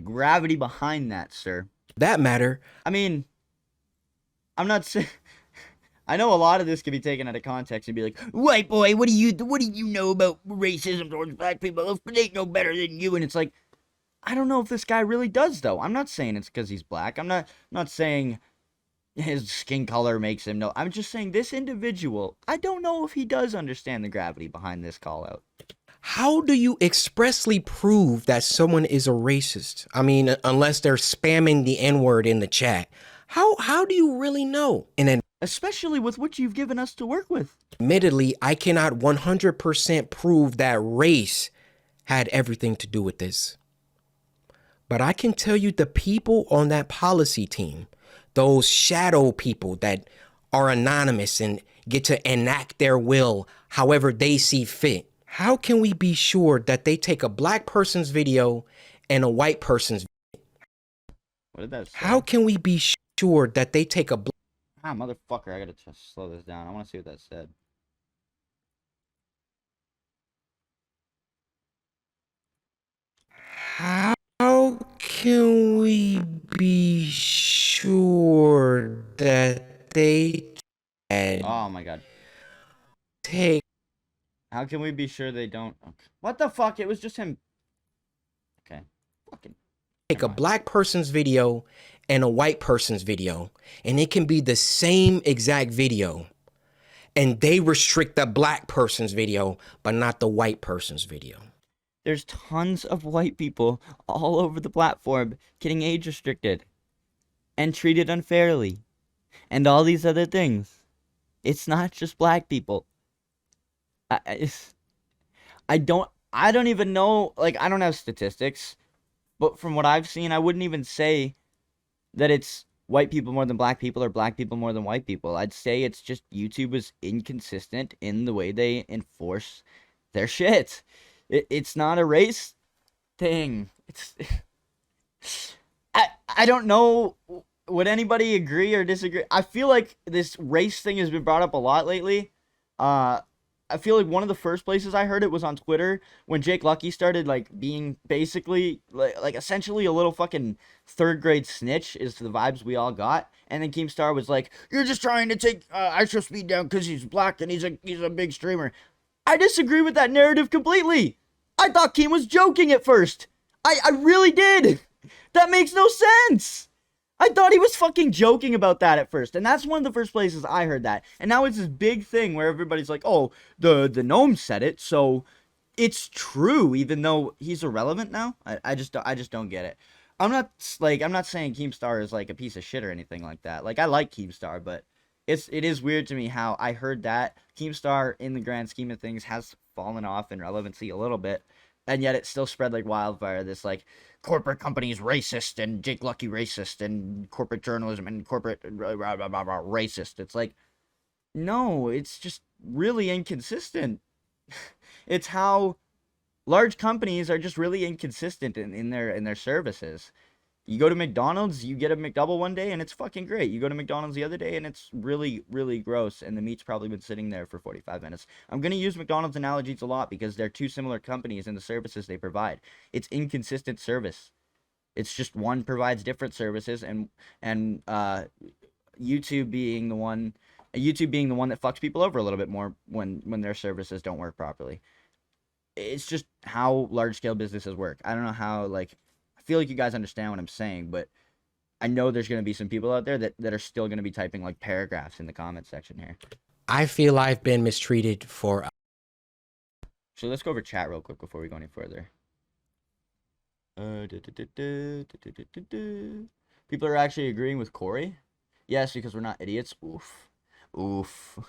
gravity behind that, sir. that matter, I mean, I'm not saying. I know a lot of this can be taken out of context and be like, "White boy, what do you know about racism towards black people? If they know better than you." And it's like, I don't know if this guy really does, though. I'm not saying it's because he's black. I'm not saying his skin color makes him know. I'm just saying this individual, I don't know if he does understand the gravity behind this call out. How do you expressly prove that someone is a racist? I mean, unless they're spamming the N-word in the chat. How do you really know? And Especially with what you've given us to work with. admittedly, I cannot 100% prove that race had everything to do with this. But I can tell you the people on that policy team, those shadow people that are anonymous and get to enact their will however they see fit. How can we be sure that they take a black person's video and a white person's video? What did that say? How can we be sure that they take a Ah, motherfucker, I gotta just slow this down. I want to see what that said. How can we be sure that they Oh my god. take How can we be sure they don't? Okay. What the fuck? It was just him. Okay. Fucking. a black person's video and a white person's video, and it can be the same exact video, and they restrict the black person's video, but not the white person's video? There's tons of white people all over the platform getting age restricted and treated unfairly and all these other things. It's not just black people. I don't even know, like, I don't have statistics, but from what I've seen, I wouldn't even say that it's white people more than black people or black people more than white people. I'd say it's just YouTube is inconsistent in the way they enforce their shit. It's not a race thing. It's I don't know. Would anybody agree or disagree? I feel like this race thing has been brought up a lot lately. I feel like one of the first places I heard it was on Twitter when Jake Lucky started like being basically like essentially a little fucking third grade snitch is the vibes we all got. And then Keemstar was like, "You're just trying to take Ice Speed down because he's black and he's a big streamer." I disagree with that narrative completely. I thought Keem was joking at first. I really did. That makes no sense. I thought he was fucking joking about that at first. And that's one of the first places I heard that. And now it's this big thing where everybody's like, oh, the gnome said it, so it's true, even though he's irrelevant now. I just don't get it. I'm not saying Keemstar is like a piece of shit or anything like that. Like, I like Keemstar, but it is weird to me how I heard that Keemstar, in the grand scheme of things, has fallen off in relevancy a little bit, and yet it still spread like wildfire. This like corporate companies racist and Jake Lucky racist and corporate journalism and corporate racist. It's like, no, it's just really inconsistent. It's how large companies are just really inconsistent in their services. You go to McDonald's, you get a McDouble one day, and it's fucking great. You go to McDonald's the other day, and it's really, really gross, and the meat's probably been sitting there for 45 minutes. I'm going to use McDonald's analogies a lot because they're two similar companies in the services they provide. It's inconsistent service. It's just one provides different services, and YouTube being the one that fucks people over a little bit more when their services don't work properly. It's just how large-scale businesses work. I don't know how, like... I feel like you guys understand what I'm saying, but I know there's going to be some people out there that are still going to be typing like paragraphs in the comment section here. I feel I've been mistreated for... So let's go over chat real quick before we go any further. People are actually agreeing with Corey. Yes, because we're not idiots. Oof. Oof.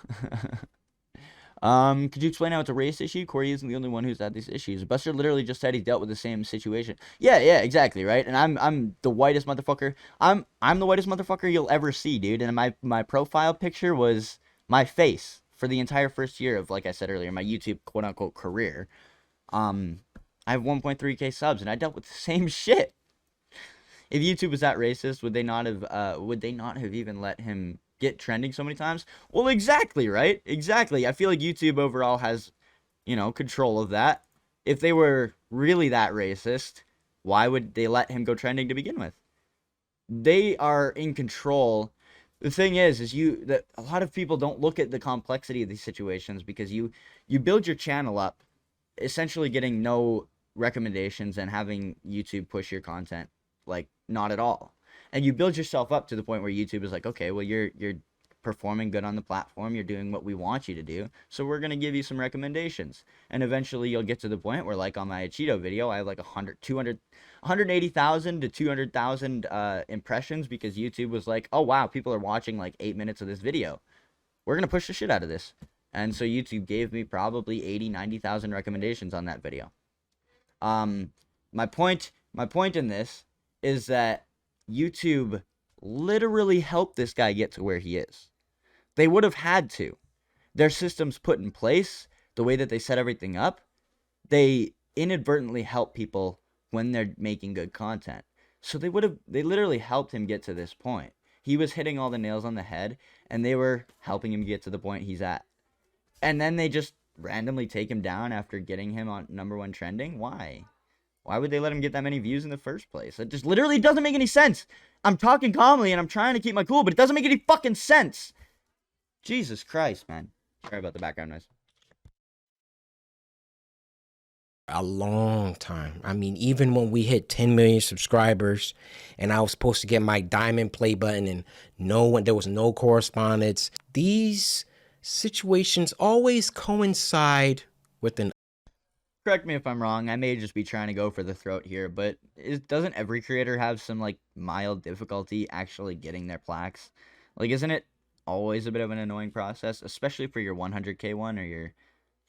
Could you explain how it's a race issue? Corey isn't the only one who's had these issues. Buster literally just said he dealt with the same situation. Yeah, exactly, right? And I'm the whitest motherfucker. I'm the whitest motherfucker you'll ever see, dude. And my profile picture was my face for the entire first year of, like I said earlier, my YouTube quote unquote career. I have 1.3k subs, and I dealt with the same shit. If YouTube was that racist, would they not have even let him get trending so many times? Well, exactly, right? Exactly. I feel like YouTube overall has, control of that. If they were really that racist, why would they let him go trending to begin with? They are in control. The thing is that a lot of people don't look at the complexity of these situations because you build your channel up essentially getting no recommendations and having YouTube push your content, like, not at all. And you build yourself up to the point where YouTube is like, okay, well, you're performing good on the platform. You're doing what we want you to do. So we're going to give you some recommendations. And eventually you'll get to the point where, like on my Cheeto video, I have like 180,000 to 200,000 impressions because YouTube was like, oh, wow, people are watching like 8 minutes of this video. We're going to push the shit out of this. And so YouTube gave me probably 90,000 recommendations on that video. My point in this is that YouTube literally helped this guy get to where he is. They would have had to. Their systems put in place, the way that they set everything up, they inadvertently help people when they're making good content. So they literally helped him get to this point. He was hitting all the nails on the head, and they were helping him get to the point he's at. And then they just randomly take him down after getting him on #1 trending? Why? Why would they let him get that many views in the first place? It just literally doesn't make any sense. I'm talking calmly and I'm trying to keep my cool, but it doesn't make any fucking sense. Jesus Christ, man. Sorry about the background noise. A long time. I mean, even when we hit 10 million subscribers and I was supposed to get my diamond play button and there was no correspondence, these situations always coincide with an... Correct me if I'm wrong, I may just be trying to go for the throat here, but doesn't every creator have some like mild difficulty actually getting their plaques? Like, isn't it always a bit of an annoying process, especially for your 100k one or your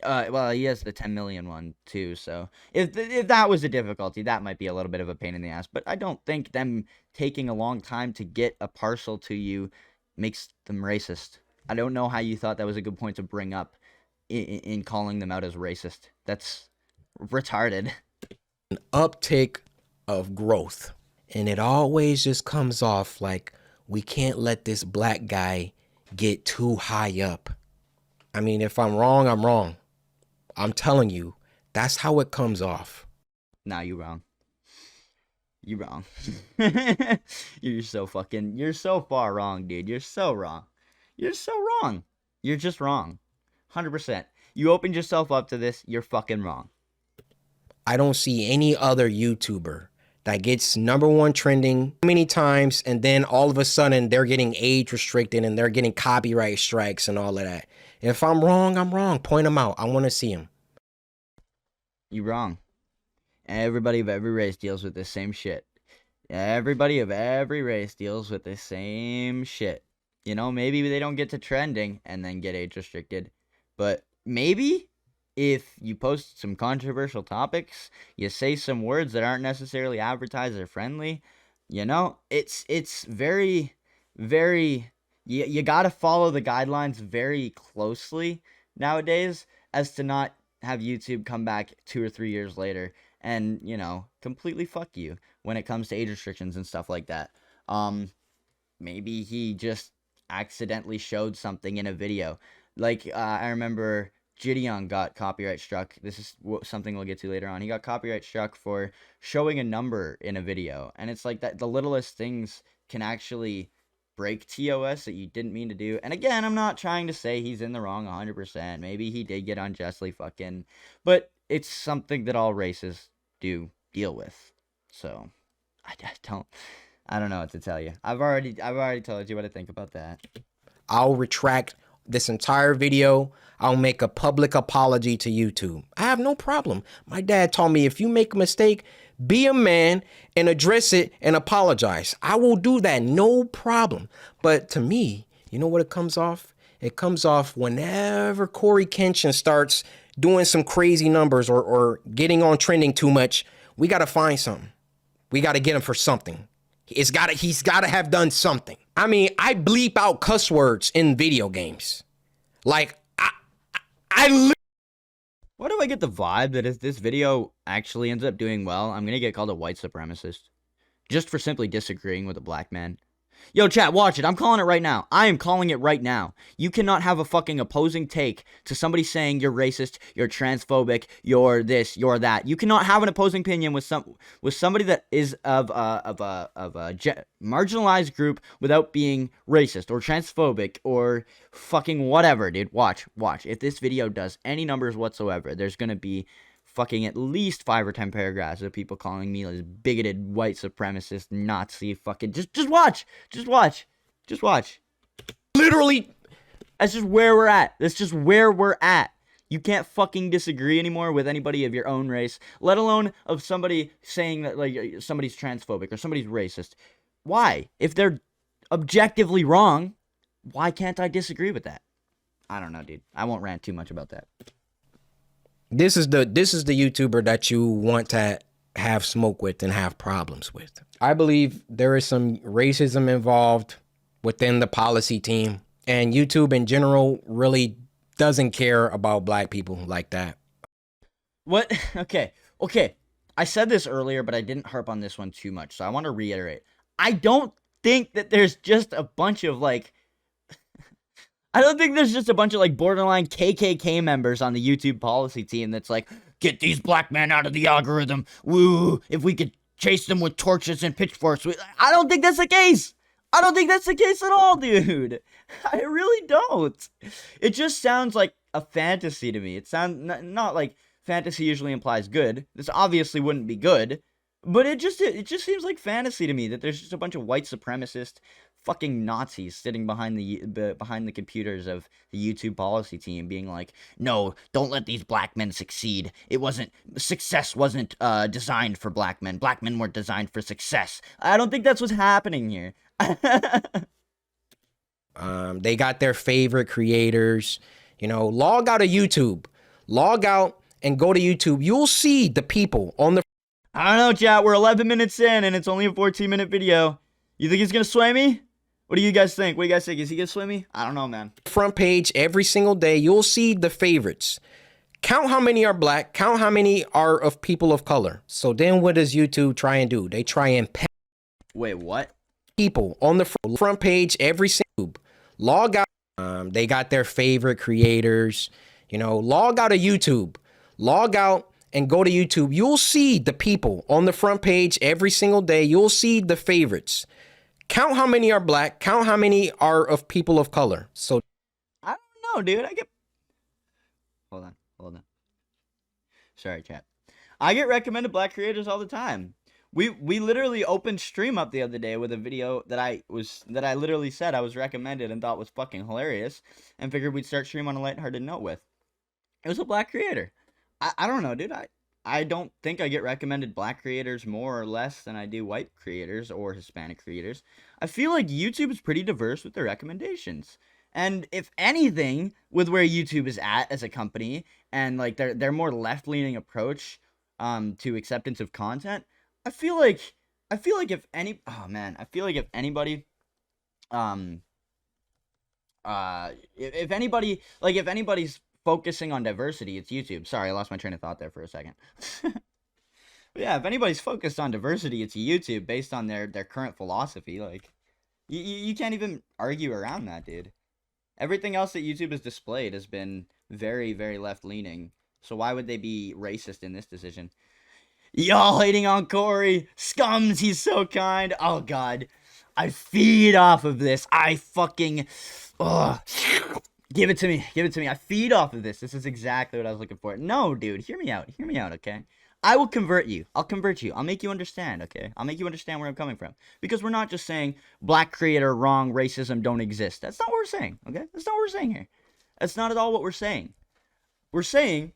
well, he has the 10 million one too, so if that was a difficulty, that might be a little bit of a pain in the ass. But I don't think them taking a long time to get a parcel to you makes them racist. I don't know how you thought that was a good point to bring up in calling them out as racist. That's retarded. An uptick of growth, and it always just comes off like we can't let this black guy get too high up. I mean, if I'm wrong, I'm wrong. I'm telling you, that's how it comes off. Nah, you wrong. You wrong. You're so far wrong, dude. You're so wrong. You're so wrong. You're just wrong. 100%. You opened yourself up to this, you're fucking wrong. I don't see any other YouTuber that gets #1 trending many times and then all of a sudden they're getting age restricted and they're getting copyright strikes and all of that. If I'm wrong, I'm wrong. Point them out. I want to see them. You wrong. Everybody of every race deals with the same shit. Everybody of every race deals with the same shit. You know, maybe they don't get to trending and then get age restricted, but maybe if you post some controversial topics, you say some words that aren't necessarily advertiser friendly, you know, it's very, very, you got to follow the guidelines very closely nowadays as to not have YouTube come back 2 or 3 years later and, you know, completely fuck you when it comes to age restrictions and stuff like that. Maybe he just accidentally showed something in a video. Like, I remember Gideon got copyright struck. This is something we'll get to later on. He got copyright struck for showing a number in a video. And it's like that the littlest things can actually break TOS that you didn't mean to do. And again, I'm not trying to say he's in the wrong 100%. Maybe he did get unjustly fucking... But it's something that all races do deal with. So, I don't know what to tell you. I've already told you what I think about that. I'll retract this entire video. I'll make a public apology to YouTube. I have no problem. My dad taught me if you make a mistake, be a man and address it and apologize. I will do that, no problem. But to me, you know what it comes off? It comes off whenever CoryxKenshin starts doing some crazy numbers or getting on trending too much. We got to find something. We got to get him for something. He's got to have done something. I mean, I bleep out cuss words in video games. Like, Why do I get the vibe that if this video actually ends up doing well, I'm going to get called a white supremacist? Just for simply disagreeing with a black man. Yo, chat, watch it. I'm calling it right now. I am calling it right now. You cannot have a fucking opposing take to somebody saying you're racist, you're transphobic, you're this, you're that. You cannot have an opposing opinion with somebody that is of a marginalized group without being racist or transphobic or fucking whatever, dude. Watch. If this video does any numbers whatsoever, there's gonna be fucking at least 5 or 10 paragraphs of people calling me this bigoted white supremacist Nazi fucking just watch. literally... That's just where we're at. That's just where we're at. You can't fucking disagree anymore with anybody of your own race, let alone of somebody saying that, like, somebody's transphobic or somebody's racist. Why? If they're objectively wrong, why can't I disagree with that? I don't know, dude. I won't rant too much about that. This is the YouTuber that you want to have smoke with and have problems with. I believe there is some racism involved within the policy team, and YouTube in general really doesn't care about black people like that. What? Okay. I said this earlier, but I didn't harp on this one too much, so I want to reiterate. I don't think that there's just a bunch of, like... I don't think there's just a bunch of, like, borderline KKK members on the YouTube policy team that's like, get these black men out of the algorithm. Woo! If we could chase them with torches and pitchforks. I don't think that's the case. I don't think that's the case at all, dude. I really don't. It just sounds like a fantasy to me. It sounds not like fantasy usually implies good. This obviously wouldn't be good, but it just seems like fantasy to me that there's just a bunch of white supremacist fucking Nazis sitting behind the computers of the YouTube policy team being like, no, don't let these black men succeed. Success wasn't designed for black men. Black men weren't designed for success. I don't think that's what's happening here. They got their favorite creators. You know, log out of YouTube. Log out and go to YouTube. You'll see the people on the... I don't know, chat. We're 11 minutes in and it's only a 14-minute video. You think he's gonna sway me? What do you guys think? What do you guys think? Is he gonna sway me? I don't know, man. Front page every single day. You'll see the favorites. Count how many are black. Count how many are of people of color. So then what does YouTube try and do? They try and... Wait, what? People on the front page every single... Log out. They got their favorite creators. You know, log out of YouTube. Log out and go to YouTube. You'll see the people on the front page every single day. You'll see the favorites. Count how many are black. Count how many are of people of color. So I don't know, dude. Hold on. Sorry, chat. I get recommended black creators all the time. We literally opened stream up the other day with a video that I literally said I was recommended and thought was fucking hilarious and figured we'd start stream on a lighthearted note with. It was a black creator. I don't know, dude. I don't think I get recommended black creators more or less than I do white creators or Hispanic creators. I feel like YouTube is pretty diverse with their recommendations. And if anything, with where YouTube is at as a company and like their more left-leaning approach to acceptance of content, I feel like if anybody if anybody's focusing on diversity, it's YouTube. Sorry, I lost my train of thought there for a second. But yeah, if anybody's focused on diversity, it's YouTube based on their current philosophy. Like, you can't even argue around that, dude. Everything else that YouTube has displayed has been very, very left-leaning. So why would they be racist in this decision? Y'all hating on Cory. Scums, he's so kind. Oh, God. I feed off of this. I fucking... Ugh. Give it to me. I feed off of this. This is exactly what I was looking for. No, dude. Hear me out, okay? I will convert you. I'll convert you. I'll make you understand, okay? I'll make you understand where I'm coming from. Because we're not just saying black creator wrong, racism don't exist. That's not what we're saying, okay? That's not what we're saying here. That's not at all what we're saying. We're saying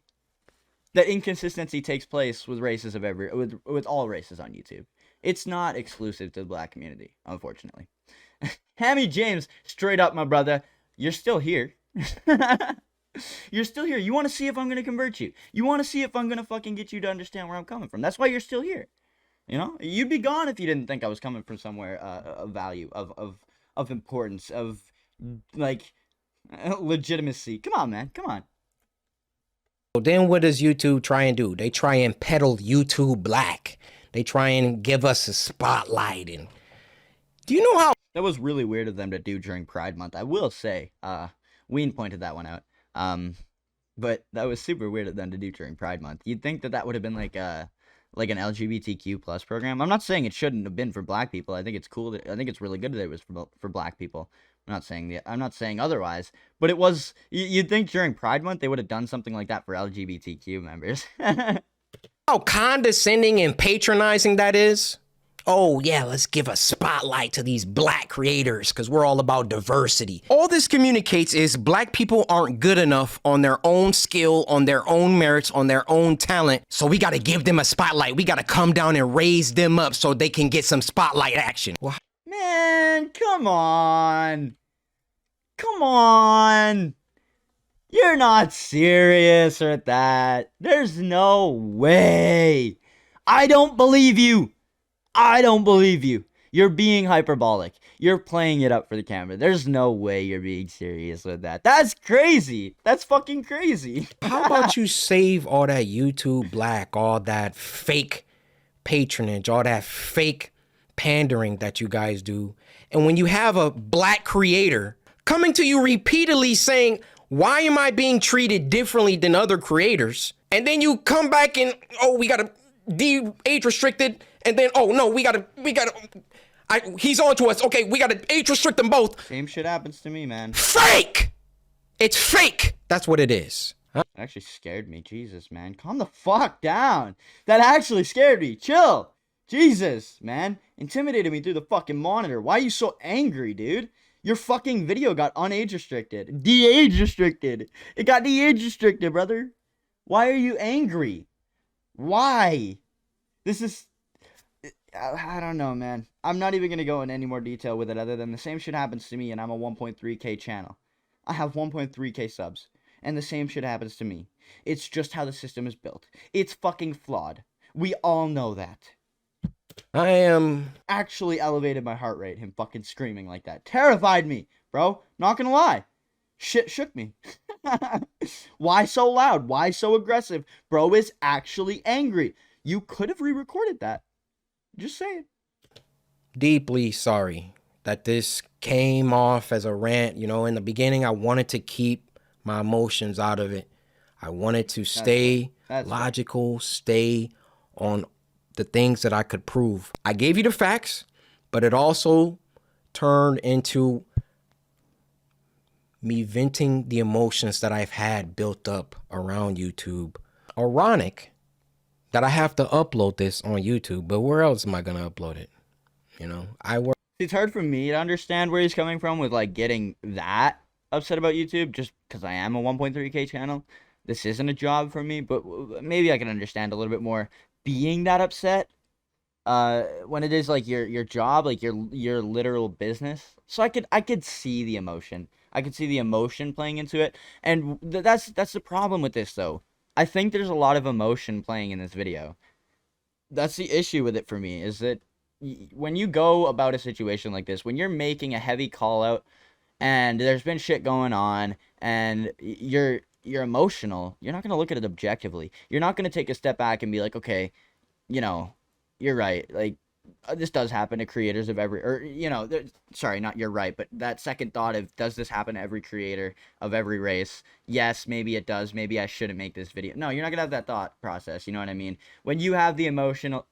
that inconsistency takes place with races of with all races on YouTube. It's not exclusive to the black community, unfortunately. Hammy James, straight up, my brother. You're still here. You're still here. You want to see if I'm going to convert you. You want to see if I'm going to fucking get you to understand where I'm coming from. That's why you're still here. You know? You'd be gone if you didn't think I was coming from somewhere of value, of importance, of, like, legitimacy. Come on, man. Come on. Then what does YouTube try and do? They try and peddle YouTube black. They try and give us a spotlight. And do you know how... That was really weird of them to do during Pride Month. I will say, Ween pointed that one out. But that was super weird of them to do during Pride Month. You'd think that would have been like an LGBTQ plus program. I'm not saying it shouldn't have been for black people. I think it's cool. I think it's really good that it was for black people. I'm not saying otherwise. But it was. You'd think during Pride Month they would have done something like that for LGBTQ members. How condescending and patronizing that is. oh yeah, let's give a spotlight to these black creators because we're all about diversity. All this communicates is black people aren't good enough on their own skill, on their own merits, on their own talent. So we got to give them a spotlight. We got to come down and raise them up so they can get some spotlight action. Well, Man, come on. Come on. You're not serious with that. There's no way. I don't believe you. I don't believe you. You're being hyperbolic. You're playing it up for the camera. There's no way you're being serious with that. That's crazy. That's fucking crazy. how about you save all that YouTube black, all that fake patronage, all that fake pandering that you guys do. And when you have a black creator coming to you repeatedly saying, why am I being treated differently than other creators? And then you come back and, oh, we got to age restricted. And then, oh no, we gotta, he's on to us. Okay, we gotta age restrict them both. Same shit happens to me, man. Fake! It's fake! That's what it is. That actually scared me. Jesus, man. Calm the fuck down. That actually scared me. Chill. Jesus, man. Intimidated me through the fucking monitor. Why are you so angry, dude? Your fucking video got unage restricted. De-age restricted. It got de-age restricted, brother. Why are you angry? Why? This is... I don't know, man. I'm not even going to go in any more detail with it other than the same shit happens to me and I'm a 1.3k channel. I have 1.3k subs. And the same shit happens to me. It's just how the system is built. It's fucking flawed. We all know that. I am... Actually elevated my heart rate, him fucking screaming like that. Terrified me, bro. Not gonna lie. Shit shook me. Why so loud? Why so aggressive? Bro is actually angry. You could have re-recorded that. Just saying. Deeply sorry that this came off as a rant. You know, in the beginning, I wanted to keep my emotions out of it. I wanted to stay logical, stay on the things that I could prove. I gave you the facts, but it also turned into me venting the emotions that I've had built up around YouTube. Ironic that I have to upload this on YouTube, but where else am I gonna upload it? You know, It's hard for me to understand where he's coming from with like getting that upset about YouTube, just because I am a 1.3k channel. This isn't a job for me, but maybe I can understand a little bit more being that upset when it is like your job, like your literal business. So I could see the emotion. I could see the emotion playing into it, and that's the problem with this though. I think there's a lot of emotion playing in this video. That's the issue with it for me, is that when you go about a situation like this, when you're making a heavy call out and there's been shit going on and you're emotional, you're not going to look at it objectively. You're not going to take a step back and be like, okay, you know, you're right. Like, this does happen to creators of every, or, you know, sorry, not you're right, but that second thought of, does this happen to every creator of every race? Yes, maybe it does. Maybe I shouldn't make this video. No, you're not going to have that thought process. You know what I mean? When you have the emotional,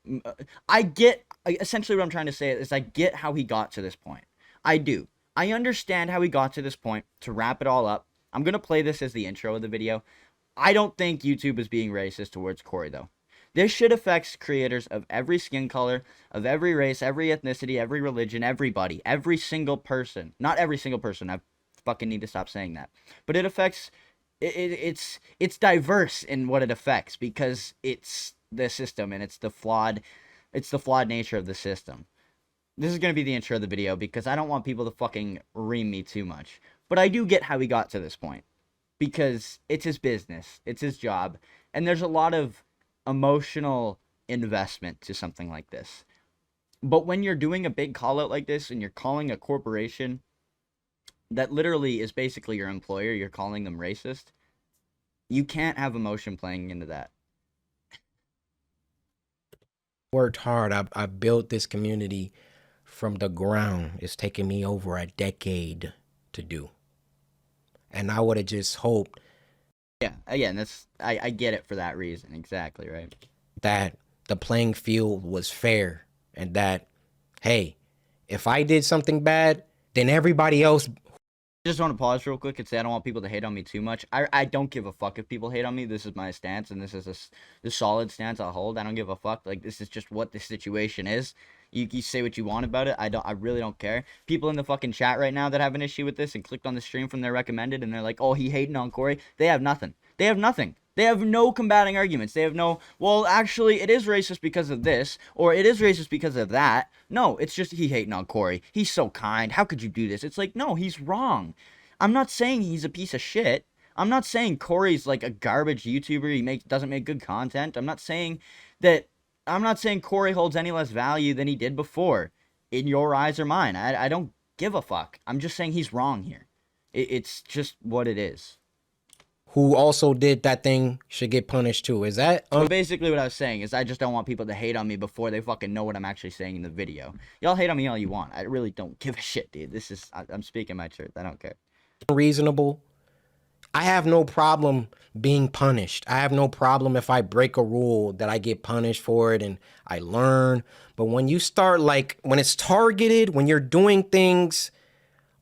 essentially what I'm trying to say is I get how he got to this point. I do. I understand how he got to this point. To wrap it all up, I'm going to play this as the intro of the video. I don't think YouTube is being racist towards Cory, though. This shit affects creators of every skin color, of every race, every ethnicity, every religion, everybody, every single person. Not every single person. I fucking need to stop saying that. But it affects, it's diverse in what it affects because it's the system and it's the flawed nature of the system. This is going to be the intro of the video because I don't want people to fucking ream me too much. But I do get how he got to this point because it's his business, it's his job, and there's a lot of emotional investment to something like this. But when you're doing a big call out like this and you're calling a corporation that literally is basically your employer, you're calling them racist, you can't have emotion playing into that. Worked hard. I built this community from the ground. It's taken me over a decade to do. And I would have just hoped. Yeah, again, I get it for that reason. Exactly, right? That the playing field was fair and that, hey, if I did something bad, then everybody else. I just want to pause real quick and say I don't want people to hate on me too much. I don't give a fuck if people hate on me. This is my stance, and this is the solid stance I'll hold. I don't give a fuck. Like, this is just what the situation is. You say what you want about it. I really don't care. People in the fucking chat right now that have an issue with this and clicked on the stream from their recommended and they're like, oh, he hating on Cory. They have nothing. They have nothing. They have no combating arguments. They have no, well, actually, it is racist because of this, or it is racist because of that. No, it's just he hating on Cory. He's so kind. How could you do this? It's like, no, he's wrong. I'm not saying he's a piece of shit. I'm not saying Cory's like a garbage YouTuber. He doesn't make good content. I'm not saying Cory holds any less value than he did before, in your eyes or mine. I don't give a fuck. I'm just saying he's wrong here. It's just what it is. Who also did that thing should get punished too. Is that? So basically what I was saying is I just don't want people to hate on me before they fucking know what I'm actually saying in the video. Y'all hate on me all you want. I really don't give a shit, dude. I'm speaking my truth. I don't care. Reasonable. I have no problem being punished. I have no problem if I break a rule that I get punished for it and I learn. But when you start when it's targeted, when you're doing things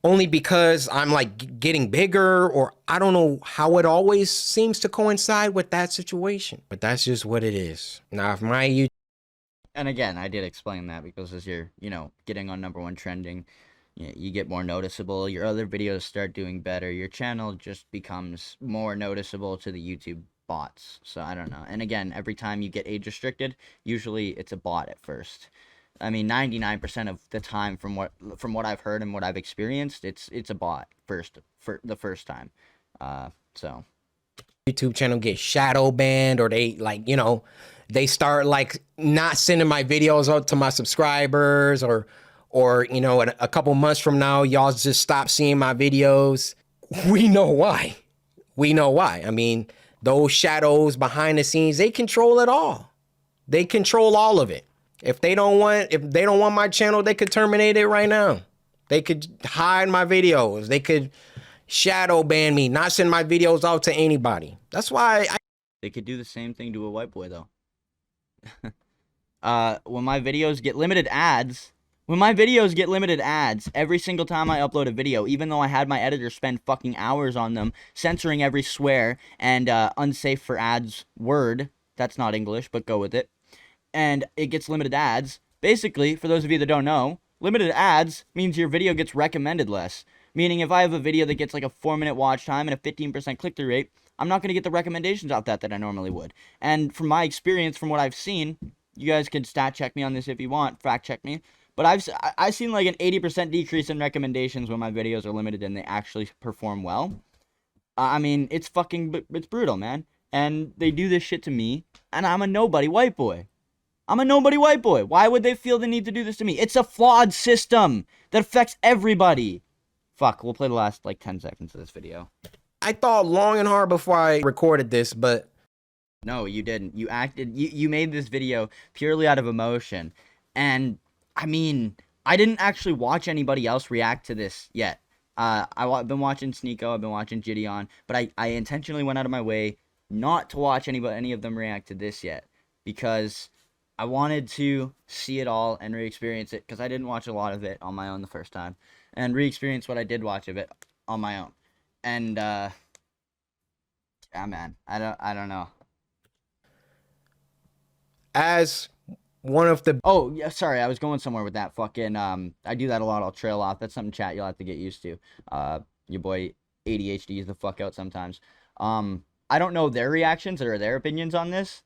only because I'm getting bigger, or I don't know how it always seems to coincide with that situation. But that's just what it is. Now, if my YouTube... And again, I did explain that because as you're, getting on #1 trending, you get more noticeable. Your other videos start doing better. Your channel just becomes more noticeable to the YouTube bots. So I don't know. And again, every time you get age restricted, usually it's a bot at first. I mean, 99% of the time, from what I've heard and what I've experienced, it's a bot for the first time. So YouTube channel get shadow banned, or they they start not sending my videos out to my subscribers, or a couple months from now, y'all just stop seeing my videos. We know why. I mean, those shadows behind the scenes, they control it all. They control all of it. If they don't want my channel, they could terminate it right now. They could hide my videos. They could shadow ban me, not send my videos out to anybody. That's why they could do the same thing to a white boy though. When my videos get limited ads, every single time I upload a video, even though I had my editor spend fucking hours on them, censoring every swear and unsafe for ads word, that's not English, but go with it, and it gets limited ads. Basically, for those of you that don't know, limited ads means your video gets recommended less. Meaning if I have a video that gets like a 4-minute watch time and a 15% click-through rate, I'm not going to get the recommendations out that I normally would. And from my experience, from what I've seen, you guys can stat check me on this if you want, fact check me, but I've seen like an 80% decrease in recommendations when my videos are limited and they actually perform well. I mean, it's brutal, man. And they do this shit to me, and I'm a nobody white boy. Why would they feel the need to do this to me? It's a flawed system that affects everybody. Fuck, we'll play the last 10 seconds of this video. I thought long and hard before I recorded this, but no, you didn't. You made this video purely out of emotion. And I mean, I didn't actually watch anybody else react to this yet. I've been watching Sneeko, I've been watching Gideon, but I intentionally went out of my way not to watch any of them react to this yet, because I wanted to see it all and re-experience it, because I didn't watch a lot of it on my own the first time, and re-experience what I did watch of it on my own. And yeah, man, I don't know. As one of the... Oh, yeah, sorry, I was going somewhere with that fucking, I do that a lot, I'll trail off. That's something, chat, you'll have to get used to. Your boy ADHD is the fuck out sometimes. I don't know their reactions or their opinions on this,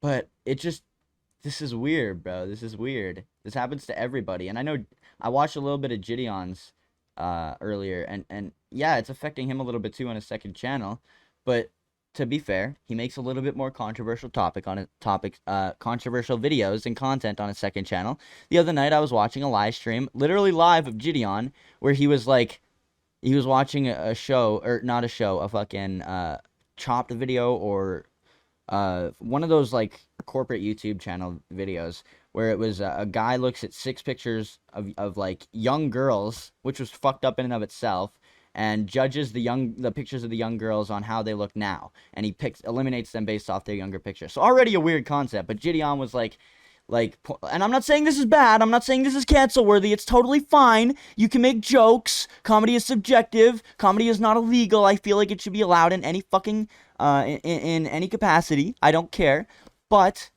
but this is weird, bro. This is weird. This happens to everybody. And I know I watched a little bit of Gideon's earlier, and yeah, it's affecting him a little bit too on his second channel, but to be fair, he makes a little bit more controversial controversial videos and content on his second channel. The other night I was watching a live stream, literally live, of Gideon, where he was watching a show, or not a show, a fucking chopped video, or one of those corporate YouTube channel videos where it was a guy looks at 6 pictures of young girls, which was fucked up in and of itself, and judges the pictures of the young girls on how they look now, and he eliminates them based off their younger pictures. So already a weird concept, but Gideon was and I'm not saying this is bad, I'm not saying this is cancel worthy, it's totally fine, you can make jokes, comedy is subjective, comedy is not illegal, I feel like it should be allowed in any fucking, in any capacity, I don't care, but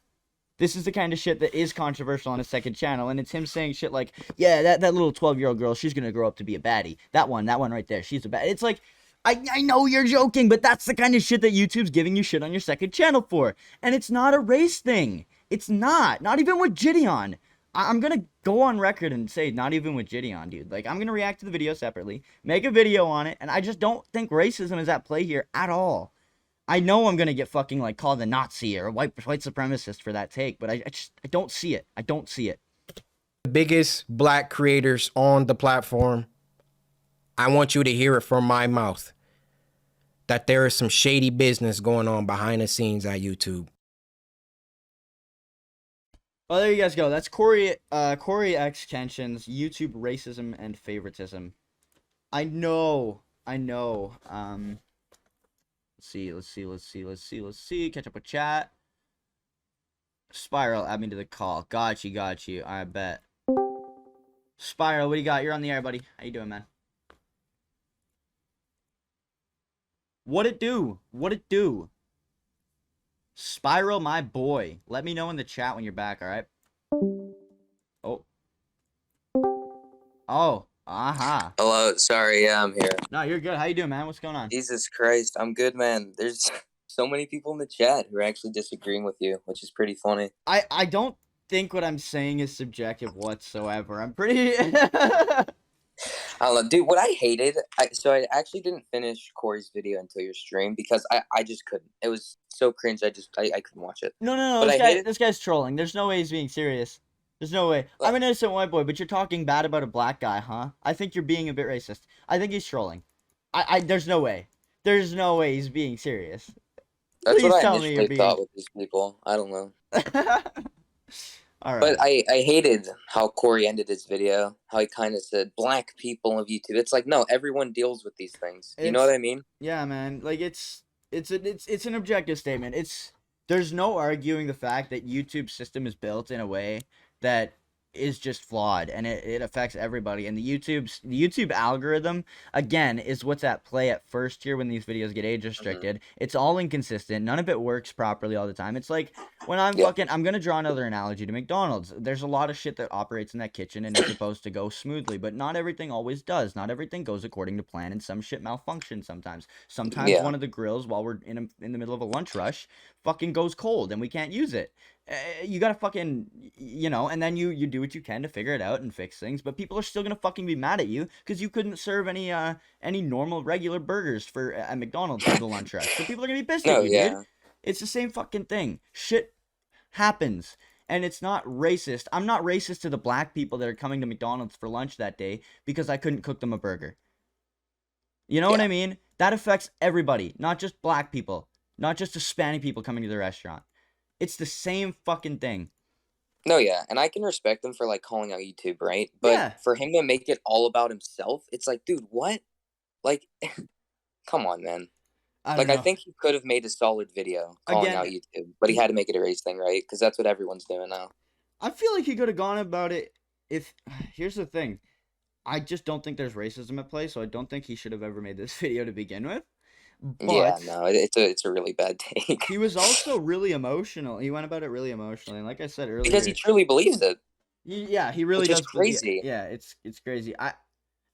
This is the kind of shit that is controversial on his second channel, and it's him saying shit like, yeah, that little 12-year-old girl, she's gonna grow up to be a baddie. That one right there, she's a baddie. It's like, I know you're joking, but that's the kind of shit that YouTube's giving you shit on your second channel for. And it's not a race thing. It's not even with Gideon. I'm gonna go on record and say not even with Gideon, dude. Like, I'm gonna react to the video separately, make a video on it, and I just don't think racism is at play here at all. I know I'm gonna get fucking, like, called a Nazi or a white supremacist for that take, but I don't see it. I don't see it. The biggest black creators on the platform, I want you to hear it from my mouth that there is some shady business going on behind the scenes at YouTube. Well, there you guys go. That's CoryxKenshin's YouTube racism and favoritism. I know. Let's see. Catch up with chat. Spiral, add me to the call. Got you. I bet. Spiral, what do you got? You're on the air, buddy. How you doing, man? What it do? Spiral, my boy. Let me know in the chat when you're back, alright? Oh. Aha. Hello, sorry, yeah, I'm here. No, you're good. How you doing, man? What's going on? Jesus Christ, I'm good, man. There's so many people in the chat who are actually disagreeing with you, which is pretty funny. I don't think what I'm saying is subjective whatsoever. I'm pretty... I don't know, dude, what I hated, so I actually didn't finish Corey's video until your stream because I just couldn't. It was so cringe, I couldn't watch it. No, this guy's trolling. There's no way he's being serious. There's no way. I'm an innocent white boy, but you're talking bad about a black guy, huh? I think you're being a bit racist. I think he's trolling. There's no way. There's no way he's being serious. That's Please what I tell me initially you're thought with these people. I don't know. All right. But I hated how Corey ended his video. How he kind of said, black people of YouTube. It's like, no, everyone deals with these things. You know what I mean? Yeah, man. Like, it's an objective statement. There's no arguing the fact that YouTube's system is built in a way that is just flawed, and it affects everybody. And the YouTube algorithm, again, is what's at play at first here when these videos get age restricted. It's all inconsistent. None of it works properly all the time. It's like when I'm gonna draw another analogy to McDonald's. There's a lot of shit that operates in that kitchen and it's supposed to go smoothly, but not everything always does. Not everything goes according to plan, and some shit malfunctions sometimes. Sometimes one of the grills, while we're in the middle of a lunch rush, fucking goes cold and we can't use it. You gotta fucking, and then you do what you can to figure it out and fix things, but people are still gonna fucking be mad at you because you couldn't serve any normal regular burgers at McDonald's for the lunch rush. So people are gonna be pissed at you, dude. It's the same fucking thing. Shit happens, and it's not racist. I'm not racist to the black people that are coming to McDonald's for lunch that day because I couldn't cook them a burger. You know what I mean? That affects everybody, not just black people, not just Hispanic people coming to the restaurant. It's the same fucking thing. No, yeah, and I can respect him for, like, calling out YouTube, right? But for him to make it all about himself, it's like, dude, what? Like, come on, man. I think he could have made a solid video calling out YouTube, but he had to make it a race thing, right? Because that's what everyone's doing now. I feel like he could have gone about it if... Here's the thing. I just don't think there's racism at play, so I don't think he should have ever made this video to begin with. But yeah, no, it's a really bad take. He was also really emotional. He went about it really emotionally, and like I said earlier, because he truly believes it. He really does. Which is crazy. Yeah, it's crazy.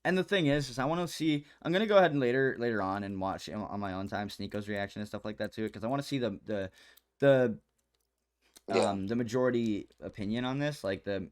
And the thing is I want to see. I'm gonna go ahead and later on and watch on my own time Sneako's reaction and stuff like that too, because I want to see the majority opinion on this, like the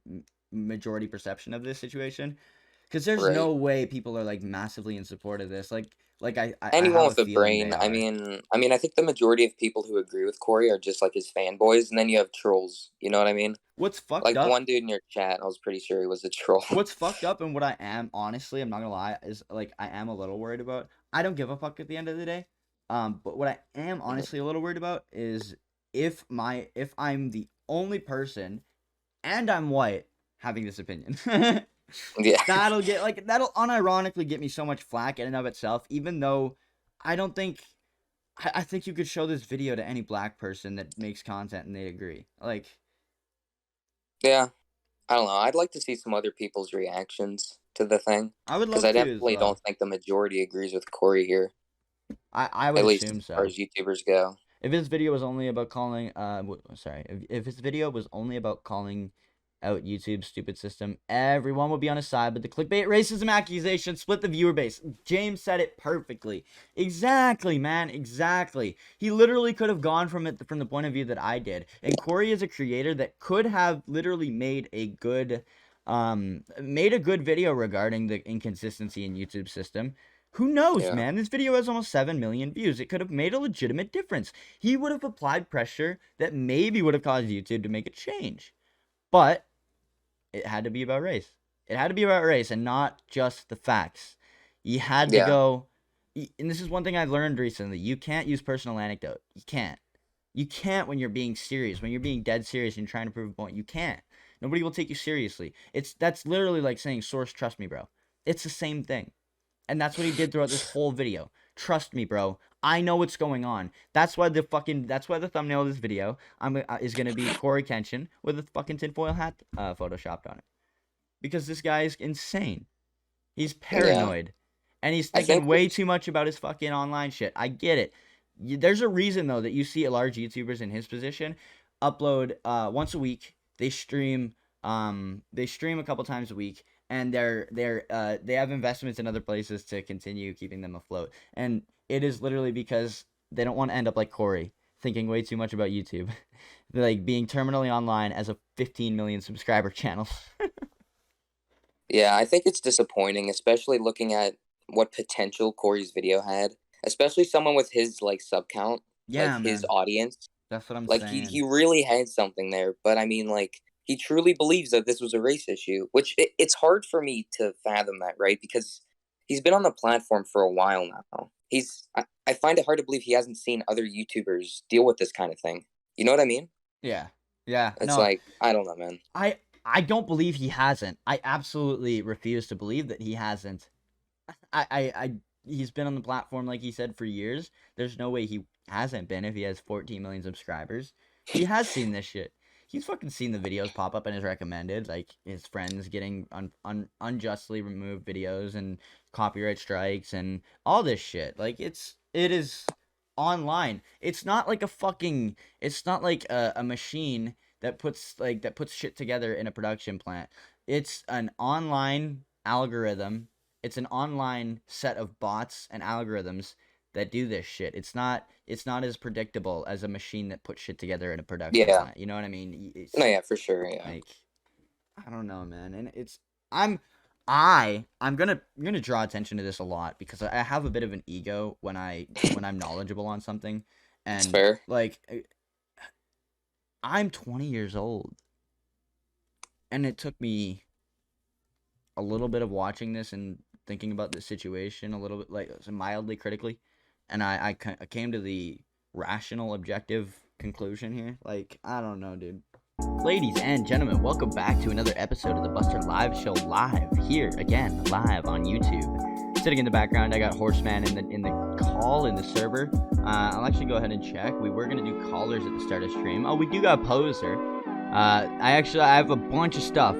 majority perception of this situation, because there's no way people are like massively in support of this. Anyone with a brain. I mean, I think the majority of people who agree with Corey are just like his fanboys, and then you have trolls. You know what I mean? What's fucked up? Like one dude in your chat, I was pretty sure he was a troll. What's fucked up, and what I am honestly, I'm not gonna lie, is like I am a little worried about. I don't give a fuck at the end of the day. But what I am honestly a little worried about is if I'm the only person, and I'm white, having this opinion. Yeah. That'll unironically get me so much flack in and of itself, even though I don't think I think you could show this video to any black person that makes content and they agree. Like, yeah, I don't know. I'd like to see some other people's reactions to the thing. I would love to, because I definitely don't think the majority agrees with Corey here. I would at least assume as far as YouTubers go. If his video was only about calling, if his video was only about calling out YouTube's stupid system, everyone would be on his side, but the clickbait racism accusation split the viewer base. James said it perfectly. Exactly, man, exactly. He literally could have gone from the point of view that I did. And Cory is a creator that could have literally made a good video regarding the inconsistency in YouTube's system. Who knows, man? This video has almost 7 million views. It could have made a legitimate difference. He would have applied pressure that maybe would have caused YouTube to make a change. But it had to be about race. It had to be about race and not just the facts. You had to go, and this is one thing I've learned recently. You can't use personal anecdote. You can't. You can't when you're being serious. When you're being dead serious and you're trying to prove a point. You can't. Nobody will take you seriously. That's literally like saying, source, trust me, bro. It's the same thing. And that's what he did throughout this whole video. Trust me, bro. I know what's going on. That's why the thumbnail of this video is gonna be CoryxKenshin with a fucking tinfoil hat photoshopped on it. Because this guy is insane. He's paranoid. And he's thinking way too much about his fucking online shit. I get it. There's a reason though that you see large YouTubers in his position upload once a week. They stream a couple times a week. And they have investments in other places to continue keeping them afloat. And it is literally because they don't want to end up like Cory, thinking way too much about YouTube. Like being terminally online as a 15 million subscriber channel. Yeah, I think it's disappointing, especially looking at what potential Cory's video had. Especially someone with his like sub count, his audience. That's what I'm saying. Like he really had something there. But I mean, like, he truly believes that this was a race issue, which it's hard for me to fathom that, right? Because he's been on the platform for a while now. I find it hard to believe he hasn't seen other YouTubers deal with this kind of thing. You know what I mean? Yeah. It's like, I don't know, man. I don't believe he hasn't. I absolutely refuse to believe that he hasn't. He's been on the platform, like he said, for years. There's no way he hasn't been if he has 14 million subscribers. He has seen this shit. He's fucking seen the videos pop up in his recommended, like his friends getting unjustly removed videos and copyright strikes and all this shit. Like it is online. It's not like a machine that puts shit together in a production plant. It's an online algorithm. It's an online set of bots and algorithms that do this shit. It's not as predictable as a machine that puts shit together in a production plant. You know what I mean? For sure. Yeah. Like, I don't know, man. And I'm gonna draw attention to this a lot because I have a bit of an ego when I'm knowledgeable on something. And it's fair. Like, I'm 20 years old, and it took me a little bit of watching this and thinking about the situation a little bit, like mildly critically, and I came to the rational, objective conclusion here. Like, I don't know, dude. Ladies and gentlemen, welcome back to another episode of the Buster Live Show, live here again, live on YouTube. Sitting in the background, I got Horseman in the server. I'll actually go ahead and check. We were gonna do callers at the start of stream. Oh, we do got Poser. I have a bunch of stuff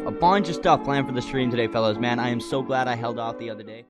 planned for the stream today, fellas. Man, I am so glad I held off the other day.